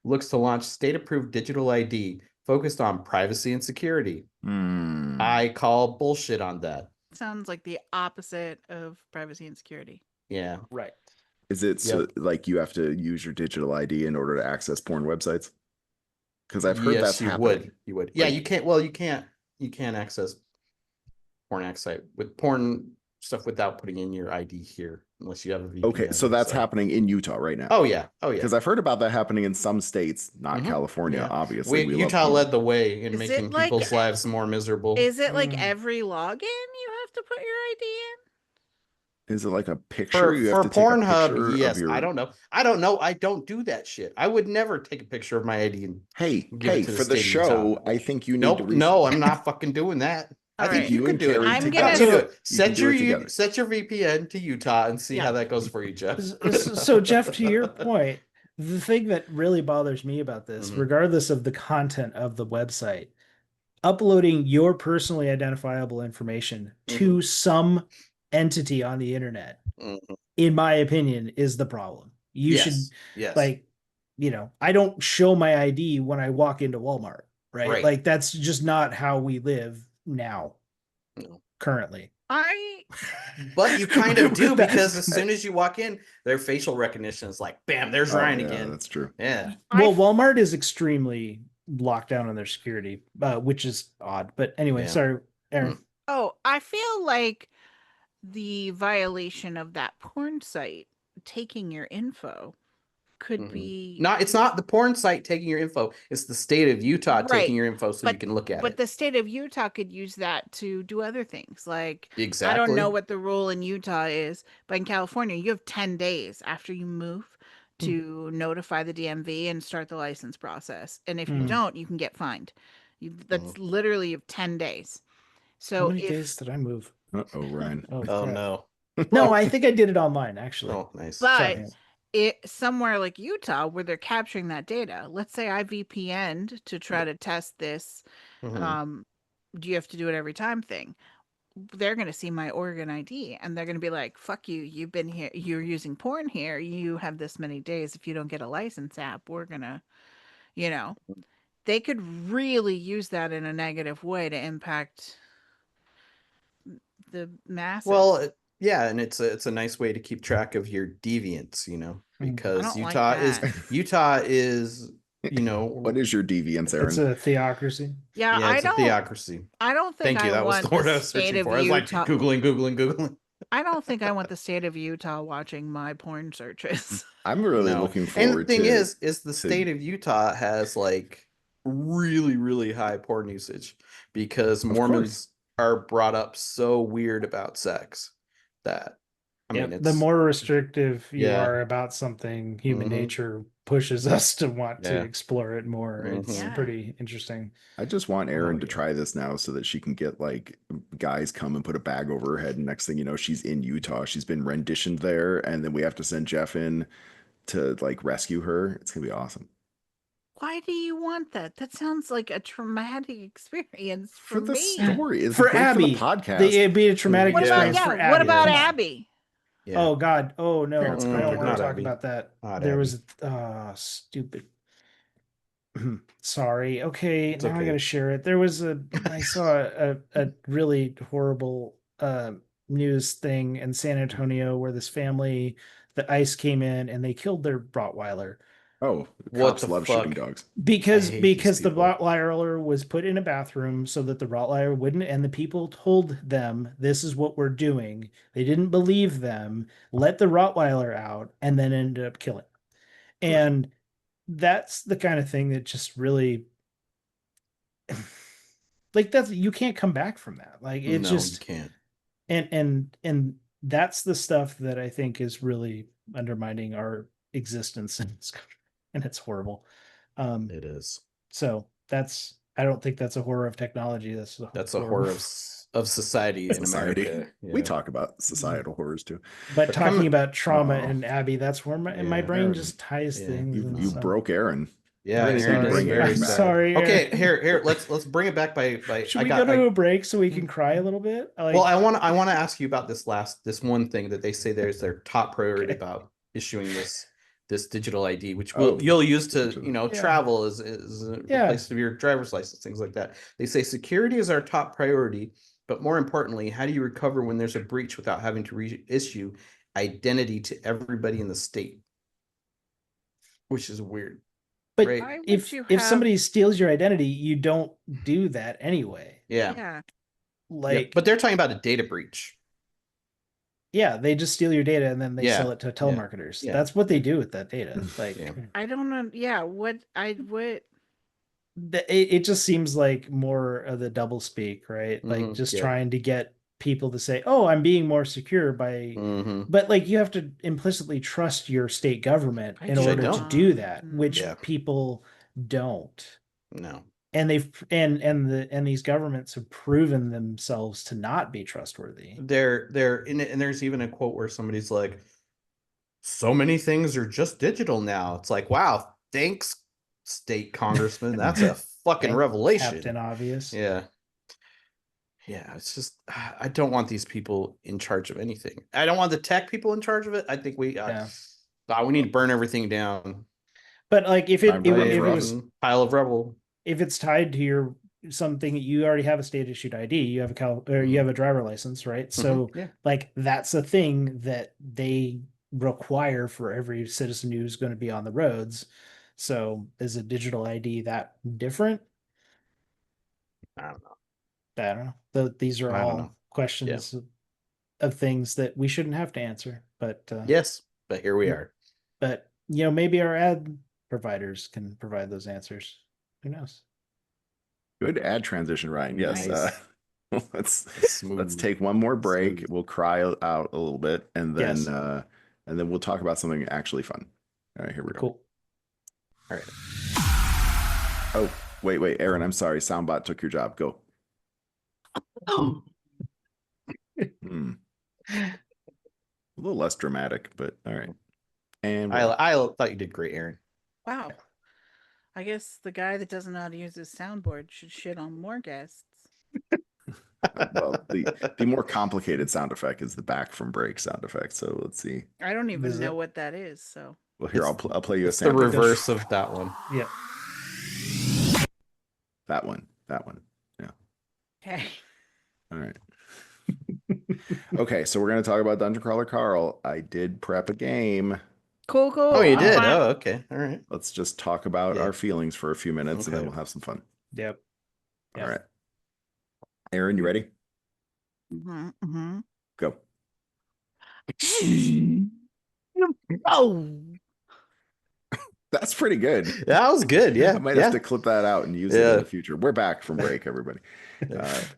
looks to launch state-approved digital ID focused on privacy and security. I call bullshit on that. Sounds like the opposite of privacy and security. Yeah. Right. Is it like you have to use your digital ID in order to access porn websites? Because I've heard that's happening. You would. Yeah, you can't. Well, you can't access porn site with porn stuff without putting in your ID here, unless you have a VPN. Okay, so that's happening in Utah right now. Oh yeah. Because I've heard about that happening in some states, not California, obviously. Utah led the way in making people's lives more miserable. Is it like every login you have to put your ID in? Is it like a picture? You have For to take a Pornhub, picture of yes. your. I don't know. I don't do that shit. I would never take a picture of my ID and give it to the for the state of Utah. show, I think you need to. No, I'm not fucking doing that. I think you could do it. I'm I gonna think you could. Set your VPN to Utah and see how that goes for you, Jeff. So Jeff, to your point, the thing that really bothers me about this, regardless of the content of the website, uploading your personally identifiable information to some entity on the internet, in my opinion, is the problem. You should, like, I don't show my ID when I walk into Walmart, right? Like, that's just not how we live now, currently. But you kind of do, because as soon as you walk in, their facial recognition is like, bam, there's Ryan again. That's true. Yeah. Well, Walmart is extremely locked down on their security, which is odd. But anyway, sorry, Aaron. Oh, I feel like the violation of that porn site taking your info could be it's not the porn site taking your info, it's the state of Utah taking your info so you can look at it. But the state of Utah could use that to do other things. Like, exactly. I don't know what the rule in Utah is, but in California you have 10 days after you move to notify the DMV and start the license process. And if you don't, you can get fined. That's literally you have 10 days. So how many days did I move? Ryan. Oh no. No, I think I did it online, actually. Oh, nice. But somewhere like Utah where they're capturing that data, let's say I VPN'd to try to test this, do you have to do it every time thing? They're going to see my Oregon ID and they're going to be like, fuck you, you've been here, you're using porn here, you have this many days. If you don't get a license app, we're going to, they could really use that in a negative way to impact the masses. Well, yeah, and it's a nice way to keep track of your deviants, because Utah is what is your deviance, Aaron? It's a theocracy. Yeah, it's a theocracy. I don't think Thank you. That was the word I was searching for. I was like Googling. I don't think I want the state of Utah watching my porn searches. I'm really looking forward to. And the thing is the state of Utah has like really, really high porn usage because Mormons are brought up so weird about sex that the more restrictive you are about something, human nature pushes us to want to explore it more. It's pretty interesting. I just want Erin to try this now so that she can get like guys come and put a bag over her head, and next thing you know, she's in Utah. She's been renditioned there, and then we have to send Jeff in to like rescue her. It's gonna be awesome. Why do you want that? That sounds like a traumatic experience for the me. Story. It's for Abby. For the podcast. It'd be a traumatic experience for Abby. What about Abby? Yeah. Oh God! Oh no! I don't want to talk Abby. about that. Not there Abby. Was stupid. Sorry. Okay, now I gotta share it. There was I saw a really horrible news thing in San Antonio where this family, the ICE came in and they killed their Rottweiler. Oh, cops love shooting dogs. Because the Rottweiler was put in a bathroom so that the Rottweiler wouldn't, and the people told them, this is what we're doing. They didn't believe them, let the Rottweiler out, and then ended up killing him. And that's the kind of thing that just really, like, you can't come back from that. Like, it just you can't. And that's the stuff that I think is really undermining our existence in this country. And it's horrible. It is. So I don't think that's a horror of technology. That's a horror of society in America. Yeah. We talk about societal horrors too. But talking about trauma and Abby, that's where my brain just ties things. You broke Aaron. Yeah, I'm sorry. Okay, here, let's bring it back by. Should we go to a break so we can cry a little bit? Well, I want to ask you about this one thing that they say there's their top priority about issuing this digital ID, which you'll use to travel as a replacement of your driver's license, things like that. They say security is our top priority, but more importantly, how do you recover when there's a breach without having to reissue identity to everybody in the state? Which is weird. But if somebody steals your identity, you don't do that anyway. Yeah. But they're talking about a data breach. Yeah, they just steal your data and then they sell it to telemarketers. Yeah. That's what they do with that data. Like, I don't know. Yeah, it just seems like more of the double speak, right? Like just trying to get people to say, "Oh, I'm being more secure by," but like you have to implicitly trust your state government in order to do that, which people don't. No. And these governments have proven themselves to not be trustworthy. And there's even a quote where somebody's like, so many things are just digital now. It's like, wow, thanks, state congressman. That's a fucking revelation. Captain Obvious. Yeah. Yeah, it's just, I don't want these people in charge of anything. I don't want the tech people in charge of it. I think we need to burn everything down. But like if it was pile of rubble, if it's tied to something, you already have a state issued ID, you have you have a driver license, right? So like that's a thing that they require for every citizen who's going to be on the roads. So is a digital ID that different? I don't know. These are all questions of things that we shouldn't have to answer, but but here we are. But maybe our ad providers can provide those answers. Who knows? Good ad transition, Ryan. Yes. Nice. Let's take one more break. We'll cry out a little bit, and then we'll talk about something actually fun. All right, here we go. Cool. All right. Oh, wait, Aaron. I'm sorry. Soundbot took your job. Go. A little less dramatic, but all right. And I thought you did great, Aaron. Wow. I guess the guy that doesn't know how to use his soundboard should shit on more guests. Well, the more complicated sound effect is the back from break sound effect. So let's see. I don't even know what that is. So well, here I'll play you a sample. The reverse of that one. Yeah. That one. Yeah. Okay. All right. Okay, so we're going to talk about Dungeon Crawler Carl. I did prep a game. Cool. Oh, you did? Oh, okay. All right. Let's just talk about our feelings for a few minutes, and then we'll have some fun. Yep. All right. Aaron, you ready? Mm-hmm. Go. Oh. That's pretty good. That was good. Yeah. I might have to clip that out and use it in the future. We're back from break, everybody.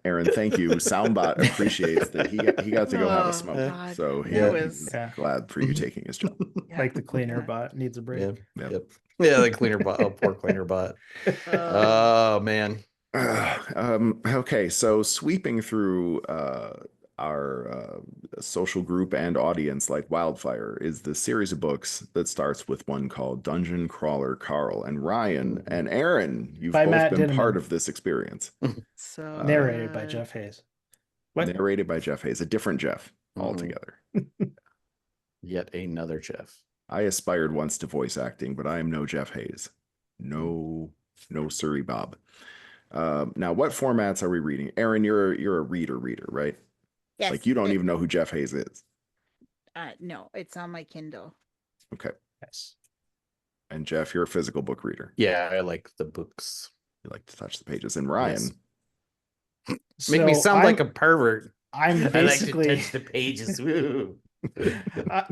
Aaron, thank you. Soundbot appreciates that he got to go have a smoke. God. So he's glad for you taking his job. Like the cleaner bot needs a break. Yep. Yeah, the cleaner bot. Oh, poor cleaner bot. Oh, man. Okay, so sweeping through our social group and audience like wildfire is the series of books that starts with one called Dungeon Crawler Carl. And Ryan and Aaron, you've both been part of this experience. So narrated by Jeff Hayes. What? Narrated by Jeff Hayes, a different Jeff altogether. Yet another Jeff. I aspired once to voice acting, but I am no Jeff Hayes. No sirree Bob. Now, what formats are we reading? Aaron, you're a reader, right? Yes. Like you don't even know who Jeff Hayes is. No, it's on my Kindle. Okay. Yes. And Jeff, you're a physical book reader. Yeah, I like the books. You like to touch the pages. And Ryan. Yes. Make me sound like a pervert. I'm basically I like to touch the pages. Woo.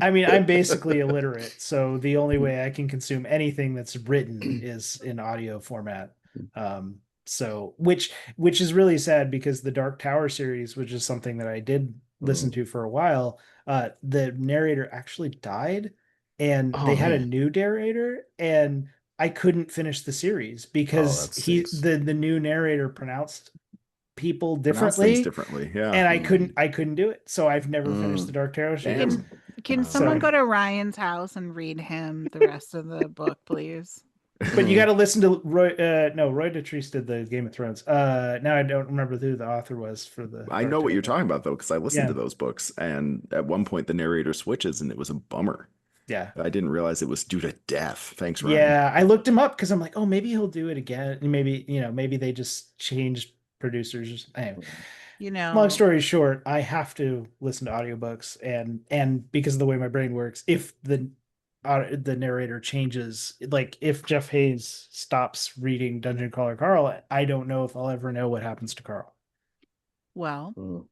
I mean, I'm basically illiterate, so the only way I can consume anything that's written is in audio format. So which is really sad because the Dark Tower series, which is something that I did listen to for a while, the narrator actually died, and they had a new narrator, and I couldn't finish the series because the new narrator pronounced people differently. Yeah. And I couldn't do it. So I've never finished the Dark Tower series. Can someone go to Ryan's house and read him the rest of the book, please? But you got to listen to Roy. Roy Dotrice did the Game of Thrones. Now I don't remember who the author was for the. I know what you're talking about though, because I listened to those books, and at one point the narrator switches, and it was a bummer. Yeah, I didn't realize it was due to death. Thanks, Ryan. Yeah, I looked him up because I'm like, oh, maybe he'll do it again. Maybe they just changed producers. Anyway, long story short, I have to listen to audiobooks, and because of the way my brain works, if the narrator changes, like if Jeff Hayes stops reading Dungeon Crawler Carl, I don't know if I'll ever know what happens to Carl. Well,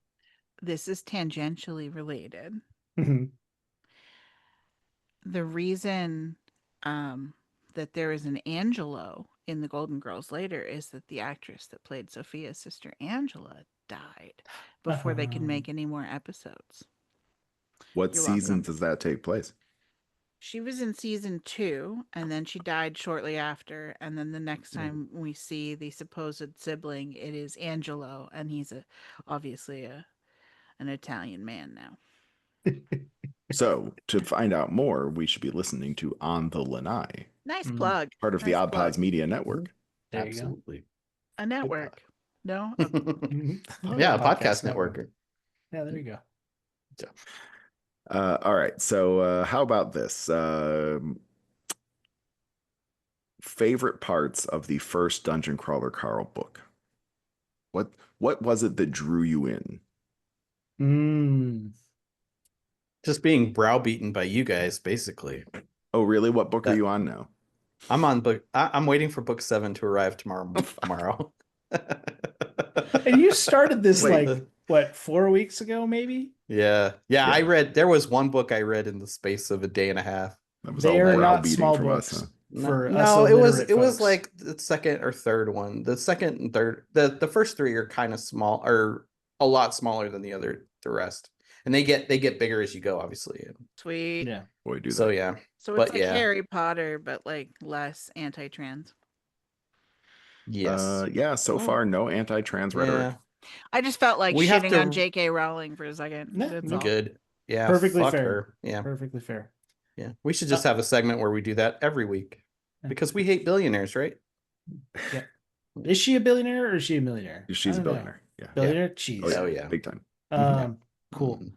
this is tangentially related. The reason that there is an Angelo in the Golden Girls later is that the actress that played Sophia's sister Angela died before they could make any more episodes. What You're season welcome. does that take place? She was in season 2, and then she died shortly after. And then the next time we see the supposed sibling, it is Angelo, and he's obviously an Italian man now. So, to find out more, we should be listening to On the Lanai, Nice plug. part of the Odd Pods Media Network. There Absolutely. A network. No? Yeah, a podcast network. Yeah, there you go. All right. So, how about this? Favorite parts of the first Dungeon Crawler Carl book? What was it that drew you in? Just being browbeaten by you guys, basically. Oh, really? What book are you on now? I'm on book. I'm waiting for book 7 to arrive tomorrow. And you started this like what, 4 weeks ago, maybe? Yeah. I read. There was one book I read in the space of a day and a half. They are not small books. Us, huh? No, it was like the second or third one. The second and third, the first 3 are kind of small, or a lot smaller than the rest, and they get bigger as you go, obviously. Sweet. Yeah. Boy, do so that. yeah. So it's like Harry Potter, but like less anti-trans. Yes. Yeah. So far, no anti-trans rhetoric. I just felt like shitting on J.K. Rowling for a second. That's all. Good. Yeah. Perfectly fuck fair. Her. Yeah. Perfectly fair. Yeah. We should just have a segment where we do that every week because we hate billionaires, right? Yeah. Is she a billionaire or is she a millionaire? She's a billionaire. Yeah. Billionaire? Jeez. Oh yeah. Big time. Cool.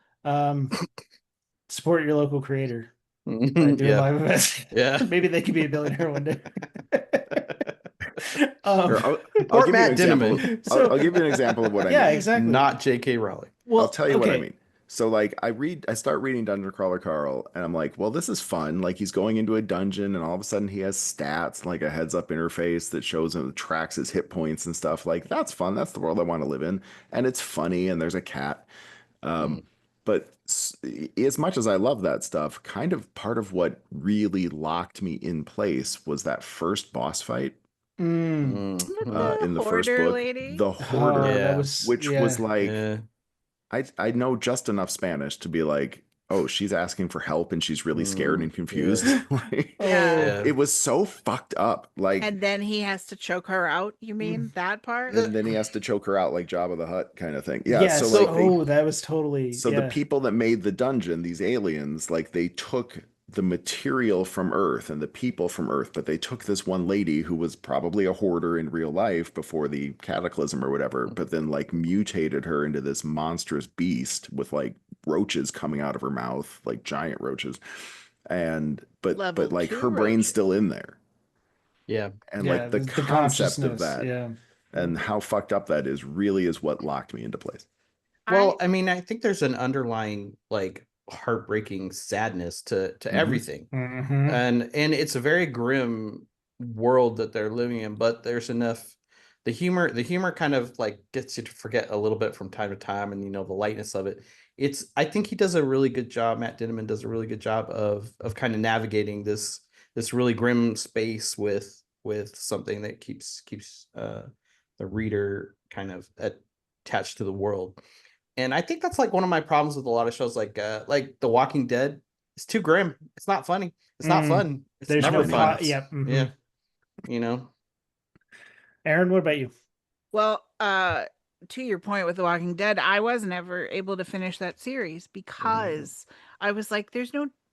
Support your local creator. Do a live event. Yeah. Maybe they could be a billionaire one day. I'll give you an example. I'll give you an example of what I mean. Yeah, exactly. Not J.K. Rowling. Well, I'll tell you what I mean. So like I start reading Dungeon Crawler Carl, and I'm like, well, this is fun. Like he's going into a dungeon, and all of a sudden he has stats, like a heads-up interface that shows him, tracks his hit points and stuff. Like that's fun. That's the world I want to live in, and it's funny. And there's a cat. But as much as I love that stuff, kind of part of what really locked me in place was that first boss fight. In the first book, lady? the hoarder, which was like, I know just enough Spanish to be like, oh, she's asking for help and she's really scared and confused. It was so fucked up. Like, and then he has to choke her out. You mean that part? And then he has to choke her out like Jabba the Hutt kind of thing. Yeah. That was totally. So the people that made the dungeon, these aliens, like they took the material from Earth and the people from Earth, but they took this one lady who was probably a hoarder in real life before the cataclysm or whatever, but then like mutated her into this monstrous beast with like roaches coming out of her mouth, like giant roaches. And but like her brain's still in there. Yeah. And like the concept of that and how fucked up that is really is what locked me into place. Well, I mean, I think there's an underlying like heartbreaking sadness to everything. And it's a very grim world that they're living in, but there's enough the humor kind of like gets you to forget a little bit from time to time, and the lightness of it. I think he does a really good job. Matt Dinniman does a really good job of kind of navigating this really grim space with something that keeps the reader kind of attached to the world. And I think that's like one of my problems with a lot of shows like The Walking Dead. It's too grim. It's not funny. It's not fun. It's never fun. Yeah. Aaron, what about you? Well, to your point with The Walking Dead, I was never able to finish that series because I was like,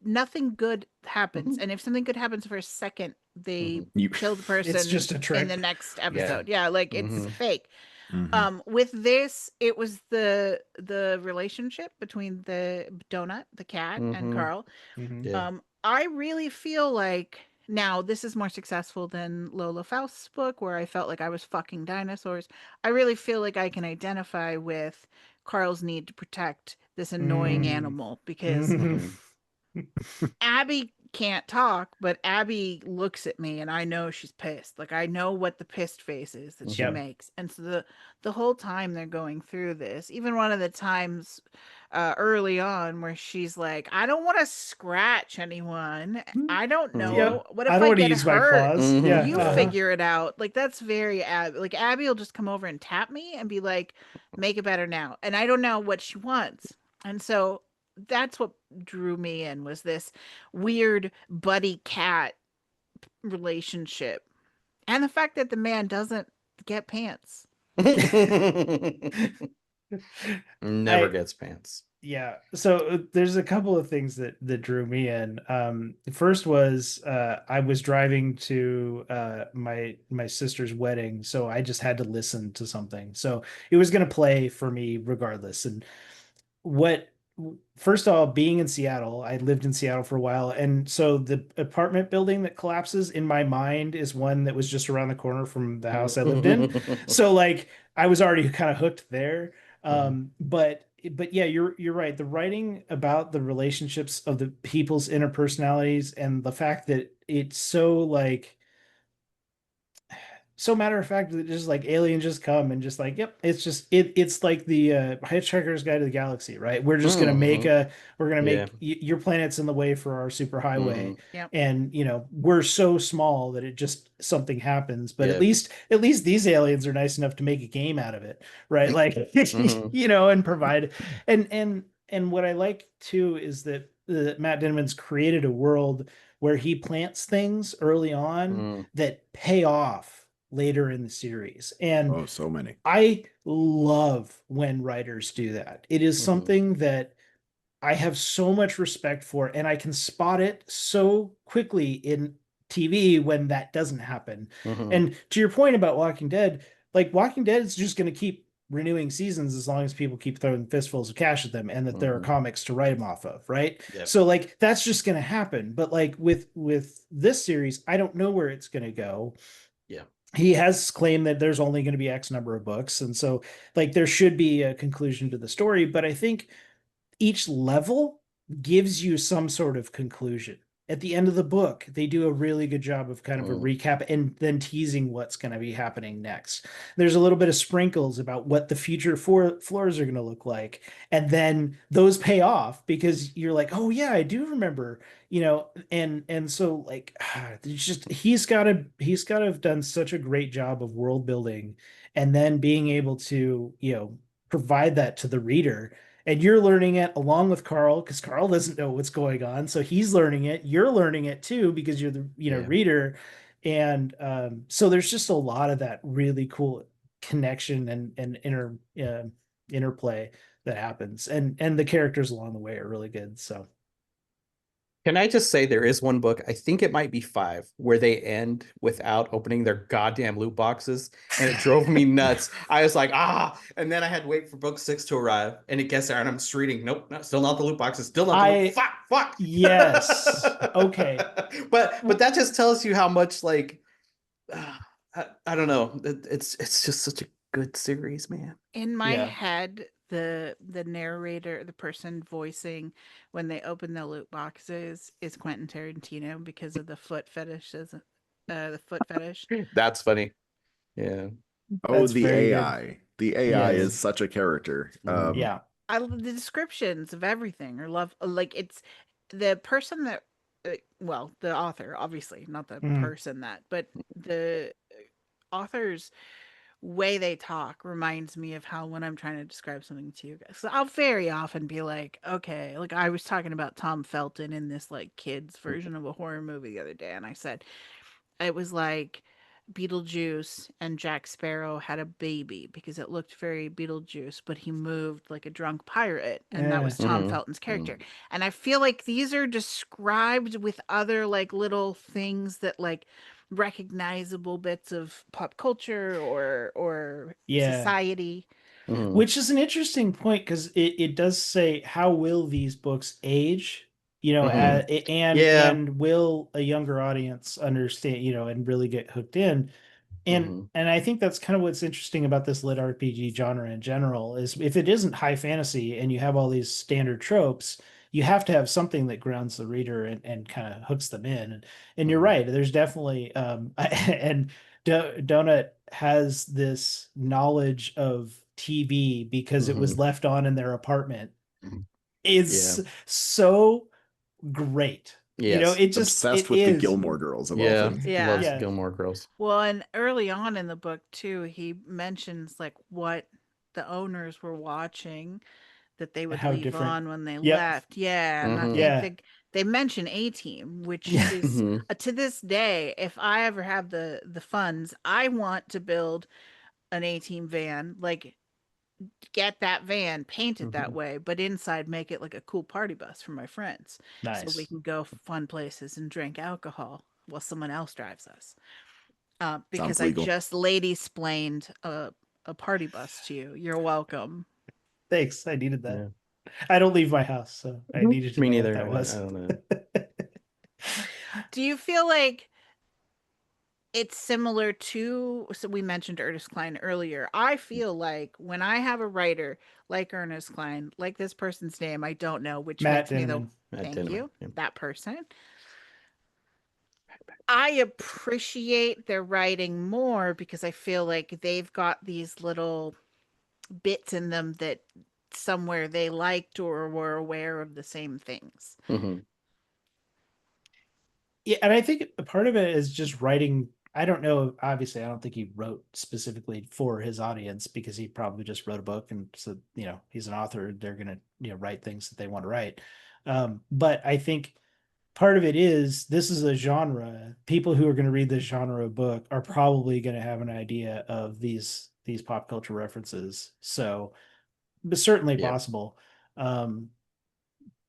nothing good happens. And if something good happens for a second, they kill the person it's just a trick. in the next episode. Yeah, like it's fake. Mm-hmm. With this, it was the relationship between the Donut, the cat, and Carl. I really feel like now this is more successful than Lola Faust's book, where I felt like I was fucking dinosaurs. I really feel like I can identify with Carl's need to protect this annoying animal because Abby can't talk, but Abby looks at me and I know she's pissed. Like I know what the pissed face is that she makes. And so the whole time they're going through this, even one of the times early on where she's like, I don't want to scratch anyone. I don't know. What if I don't I want to get use hurt? my claws. Yeah. You figure it out. Like that's very Abby. Like Abby will just come over and tap me and be like, make it better now. And I don't know what she wants. And so that's what drew me in, was this weird buddy cat relationship, and the fact that the man doesn't get pants. Never gets pants. Yeah. So there's a couple of things that drew me in. The first was I was driving to my sister's wedding, so I just had to listen to something. So it was going to play for me regardless. And first of all, being in Seattle, I lived in Seattle for a while, and so the apartment building that collapses in my mind is one that was just around the corner from the house I lived in. So like I was already kind of hooked there. But yeah, you're right. The writing about the relationships of the people's interpersonalities and the fact that it's so matter of fact that just like aliens just come and just like, yep, it's like the Hitchhiker's Guide to the Galaxy, right? We're just gonna make your planet's in the way for our superhighway. And we're so small that it just something happens, but at least these aliens are nice enough to make a game out of it, right? Like and provide and what I like too is that Matt Denman's created a world where he plants things early on that pay off later in the series. And so many. I love when writers do that. It is something that I have so much respect for, and I can spot it so quickly in TV when that doesn't happen. And to your point about Walking Dead, like Walking Dead is just going to keep renewing seasons as long as people keep throwing fistfuls of cash at them and that there are comics to write them off of, right? So like that's just going to happen. But like with this series, I don't know where it's going to go. He has claimed that there's only going to be X number of books, and so like there should be a conclusion to the story, but I think each level gives you some sort of conclusion. At the end of the book, they do a really good job of kind of a recap and then teasing what's going to be happening next. There's a little bit of sprinkles about what the future floors are going to look like. And then those pay off because you're like, oh yeah, I do remember, and so like, it's just, he's got to have done such a great job of world building and then being able to, provide that to the reader. And you're learning it along with Carl because Carl doesn't know what's going on. So he's learning it. You're learning it too because you're the reader. And so there's just a lot of that really cool connection and interplay that happens. And the characters along the way are really good. So can I just say there is one book, I think it might be 5, where they end without opening their goddamn loot boxes, and it drove me nuts. I was like, and then I had to wait for book 6 to arrive, and it gets there, and I'm just reading, nope, no, still not the loot boxes, still not the loot, fuck. Yes. Okay. But that just tells you how much, like, I don't know, it's just such a good series, man. In my head, the narrator, the person voicing when they open the loot boxes is Quentin Tarantino because of the foot fetish. The foot fetish. That's funny. Yeah. That's the AI. Good. The AI is such a character. I love the descriptions of everything. Or love, like it's the person that, the author, obviously, not the person that, but the author's way they talk reminds me of how when I'm trying to describe something to you guys. So I'll very often be like, okay, like I was talking about Tom Felton in this like kids version of a horror movie the other day, and I said it was like Beetlejuice and Jack Sparrow had a baby because it looked very Beetlejuice, but he moved like a drunk pirate, and that was Tom Felton's character. And I feel like these are described with other like little things that like recognizable bits of pop culture or society. Which is an interesting point because it does say, how will these books age? And will a younger audience understand, and really get hooked in? And I think that's kind of what's interesting about this lit RPG genre in general is if it isn't high fantasy and you have all these standard tropes, you have to have something that grounds the reader and kind of hooks them in. And you're Mhm. right. There's definitely and Donut has this knowledge of TV because it was Mhm. left on in their apartment. Mhm. It's Yeah. so great. You know, Yes. it just Obsessed it with the is. Gilmore Girls of all Yeah. things. Yeah. Loves Yeah. Gilmore Girls. Well, and early on in the book too, he mentions like what the owners were watching that they would How leave different. on when they Yep. left. Yeah, and I Mhm. think Yeah. they mention A-Team, which Yeah. is Mhm. to this day, if I ever have the funds, I want to build an A-Team van, like get that van painted that Mhm. way, but inside make it like a cool party bus for my friends, so we Nice. can go fun places and drink alcohol while someone else drives us. Because Sounds I legal. just lady splained a party bus to you. You're welcome. Thanks. I needed that. Yeah. I don't leave my house, so I Mhm. needed to Me know neither. what that was. I don't know. Do you feel like it's similar to, so we mentioned Ernest Cline earlier. I feel like when I have a writer like Ernest Cline, like this person's name, I don't know, which Matt makes me the Dinneman. Matt thank Dinneman, you, yeah. that person. I appreciate their writing more because I feel like they've got these little bits in them that somewhere they liked or were aware of the same things. Mhm. Yeah, and I think a part of it is just writing. I don't know. Obviously, I don't think he wrote specifically for his audience because he probably just wrote a book, and so he's an author. They're gonna write things that they want to write. But I think part of it is this is a genre. People who are going to read this genre of book are probably going to have an idea of these pop culture references. So, it's certainly Yeah. possible.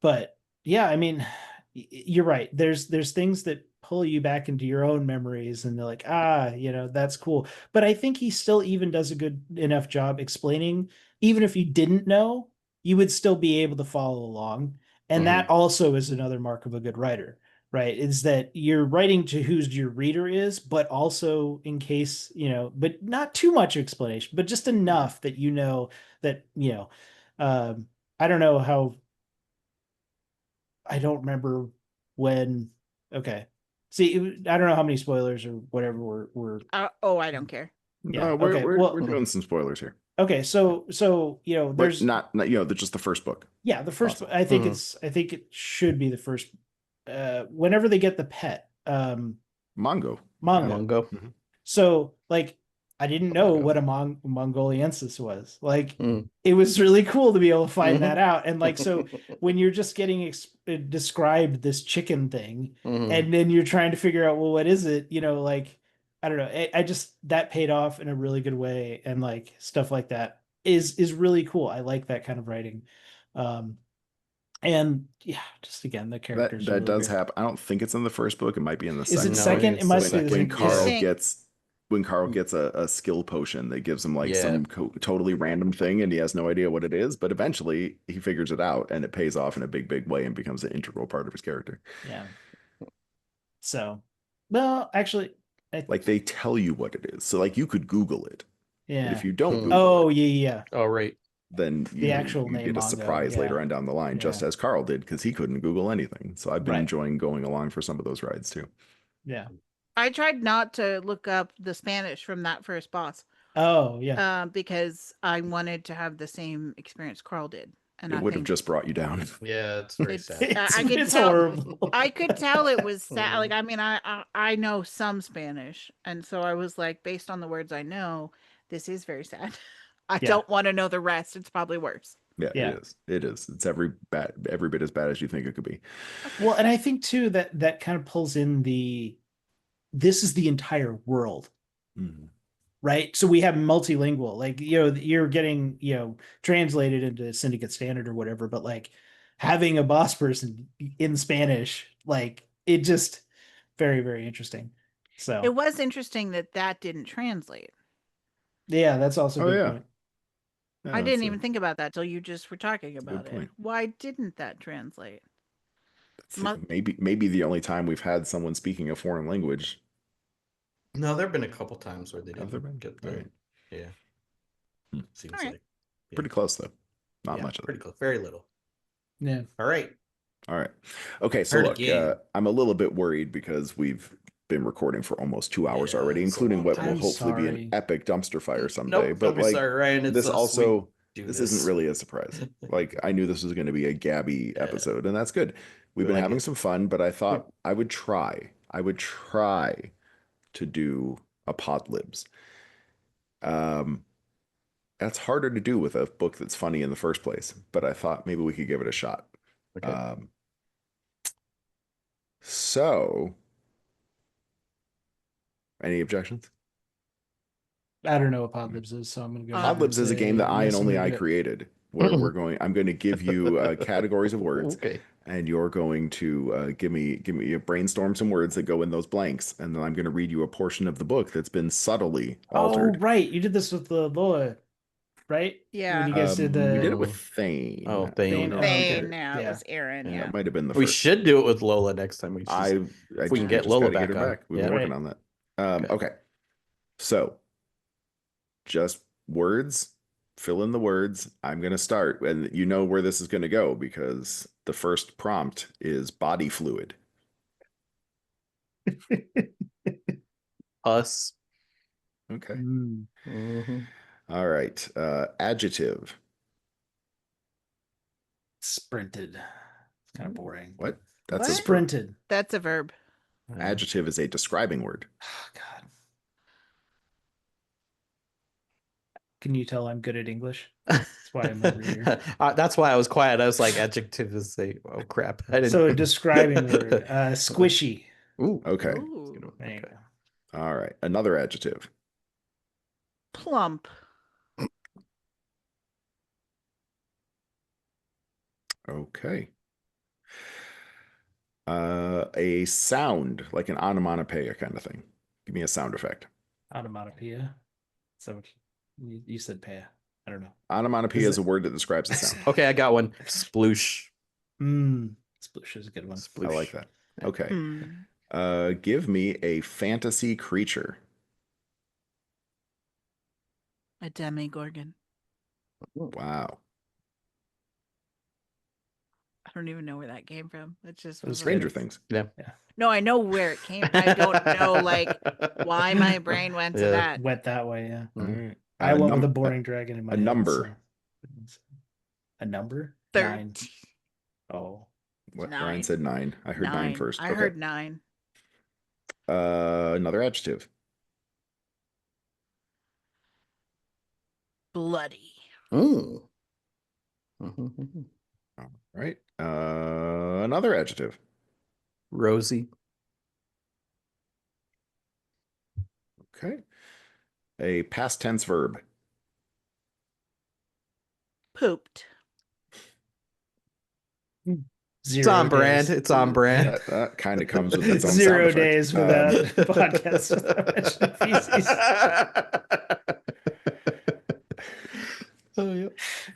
But yeah, I mean, you're right. There's things that pull you back into your own memories, and they're like, that's cool. But I think he still even does a good enough job explaining. Even if you didn't know, you would still be able to follow along. And that also is another mark of a good writer, right? Is that you're writing to who's your reader is, but also in case, but not too much explanation, but just enough that that, I don't know how I don't remember when. Okay. See, I don't know how many spoilers or whatever were. Oh, I don't care. Yeah. No, we're Okay. we're, Well, we're doing some spoilers here, okay. So but there's not just the first book. yeah, the first. Awesome. I think I think it should be the first. Whenever they get the pet, Mongo. Mongo. Mhm. So like I didn't know Mongo. what a Mongoliensis was. Like Mm. it was really cool to be able to find Mhm. that out. And like so when you're just getting described this chicken thing Mhm. and then you're trying to figure out, well, what is it? Like I don't know. I just that paid off in a really good way, and like stuff like that is really cool. I like that kind of writing. And yeah, just again, the That characters are that really does great. happen. I don't think it's in the first book. It might be in the Is second. it No, second? It it's must the be the When second. second. Carl think- gets a skill potion that gives him like Yeah. some totally random thing, and he has no idea what it is, but eventually he figures it out, and it pays off in a big way and becomes an integral part of his character. Yeah. So, well, actually, Like they tell you what it is, so like you could Google it, but yeah. if you don't Hmm. Google Oh, it, yeah. Oh, right. then The actual you name get a Mongo, surprise yeah. later on down the line, just Yeah. as Carl did, because he couldn't Google anything. So I've been Right. enjoying going along for some of those rides too. Yeah. I tried not to look up the Spanish from that first boss. Oh, yeah. Because I wanted to have the same experience Carl did. And It I would have think just brought you down. Yeah, it's very it's sad. I could It's tell horrible. I could tell it was sad. Like, I mean, I know some Spanish, and so I was like, based on the words I know, this is very sad. I Yeah. don't want to know the rest. It's probably worse. Yeah, Yeah. it is. It is. It's every bit as bad as you think it could be. Well, and I think too that kind of pulls in this is the entire world. Mm-hmm. Right. So we have multilingual, like, you're getting, translated into Syndicate Standard or whatever, but like having a boss person in Spanish, like it just very, very interesting. So It was interesting that didn't translate. yeah, that's also a Oh, good yeah. point. I didn't even think about that till you just were talking about it. point. Why didn't that translate? Maybe the only time we've had someone speaking a foreign language. No, there have been a couple times where they Have there didn't been? get the. Alright. Yeah. Hmm. Seems Alright. like. Yeah. Pretty close though. Not Yeah, much of pretty it. close. Very little. Yeah. All right. All right. Okay, so Heard a look, game. I'm a little bit worried because we've been recording for almost 2 hours Yeah, already, it's a including long what time. will I'm hopefully be an sorry. epic dumpster fire someday. Nope, But don't be like sorry, Ryan. It's this us. also, We do this this. isn't really a surprise. Like I knew this was going to be a Gabby episode, and that's good. We've been like having it. some fun, but I thought I would try. I would try to do a Pod Libs. That's harder to do with a book that's funny in the first place, but I thought maybe we could give it a shot. Okay. So, any objections? I don't know what Pod Libs is, so I'm going to go. Pod ahead Pod and Libs is a game say that I yes, and I'm only gonna I do it. created, where I'm going to give you categories of words, Okay. and you're going to give me brainstorm some words that go in those blanks, and then I'm going to read you a portion of the book that's been subtly altered. Oh, right. You did this with the Lola, right? Yeah. When you guys did the We did it with Thane. Oh, Thane. Thane. Oh, okay. Thane, yeah, it Yeah. was Aaron. Yeah. Yeah. That might have been the We first. should do it with Lola next time. We I if we can get just Lola gotta back get her on. back. We've been Yeah. working Right. on that. Okay. So just words, fill in the words. I'm going to start, and you know where this is going to go because the first prompt is body fluid. Us. Okay. Mhm. All right. Adjective. Sprinted. It's kind of boring. What? That's What? a Sprinted. That's a verb. adjective is a describing word. Oh, God. Can you tell I'm good at English? That's why I'm over here. That's why I was quiet. I was like, adjective is say, oh crap. I didn't. So a describing word. Squishy. Ooh. Okay. Ooh. There you Okay. go. All right. Another adjective. Plump. Okay. A sound, like an onomatopoeia kind of thing. Give me a sound effect. Onomatopoeia. So you said paya. I don't know. Onomatopoeia is a word that describes a sound. Okay, I got one. Sploosh. Sploosh is a good one. Sploosh. I like that. Okay. Hmm. Give me a fantasy creature. A demigorgon. Wow. I don't even know where that came from. It's just Stranger Things. Yeah. No, I know where it came. I don't know like why my brain went to that. Went that way, yeah. All right. I went with a boring dragon in my a head, number. so- A number? 13. 9. Oh. What? 9. Ryan said 9. I heard 9 first. I Okay. heard 9. Another adjective. Bloody. Ooh. All right. Another adjective. Rosie. Okay. A past tense verb. Pooped. 0 It's on brand. days. It's on brand. That kind of comes with its own 0 sound effect. days without podcast without mentioning feces. Oh, yeah.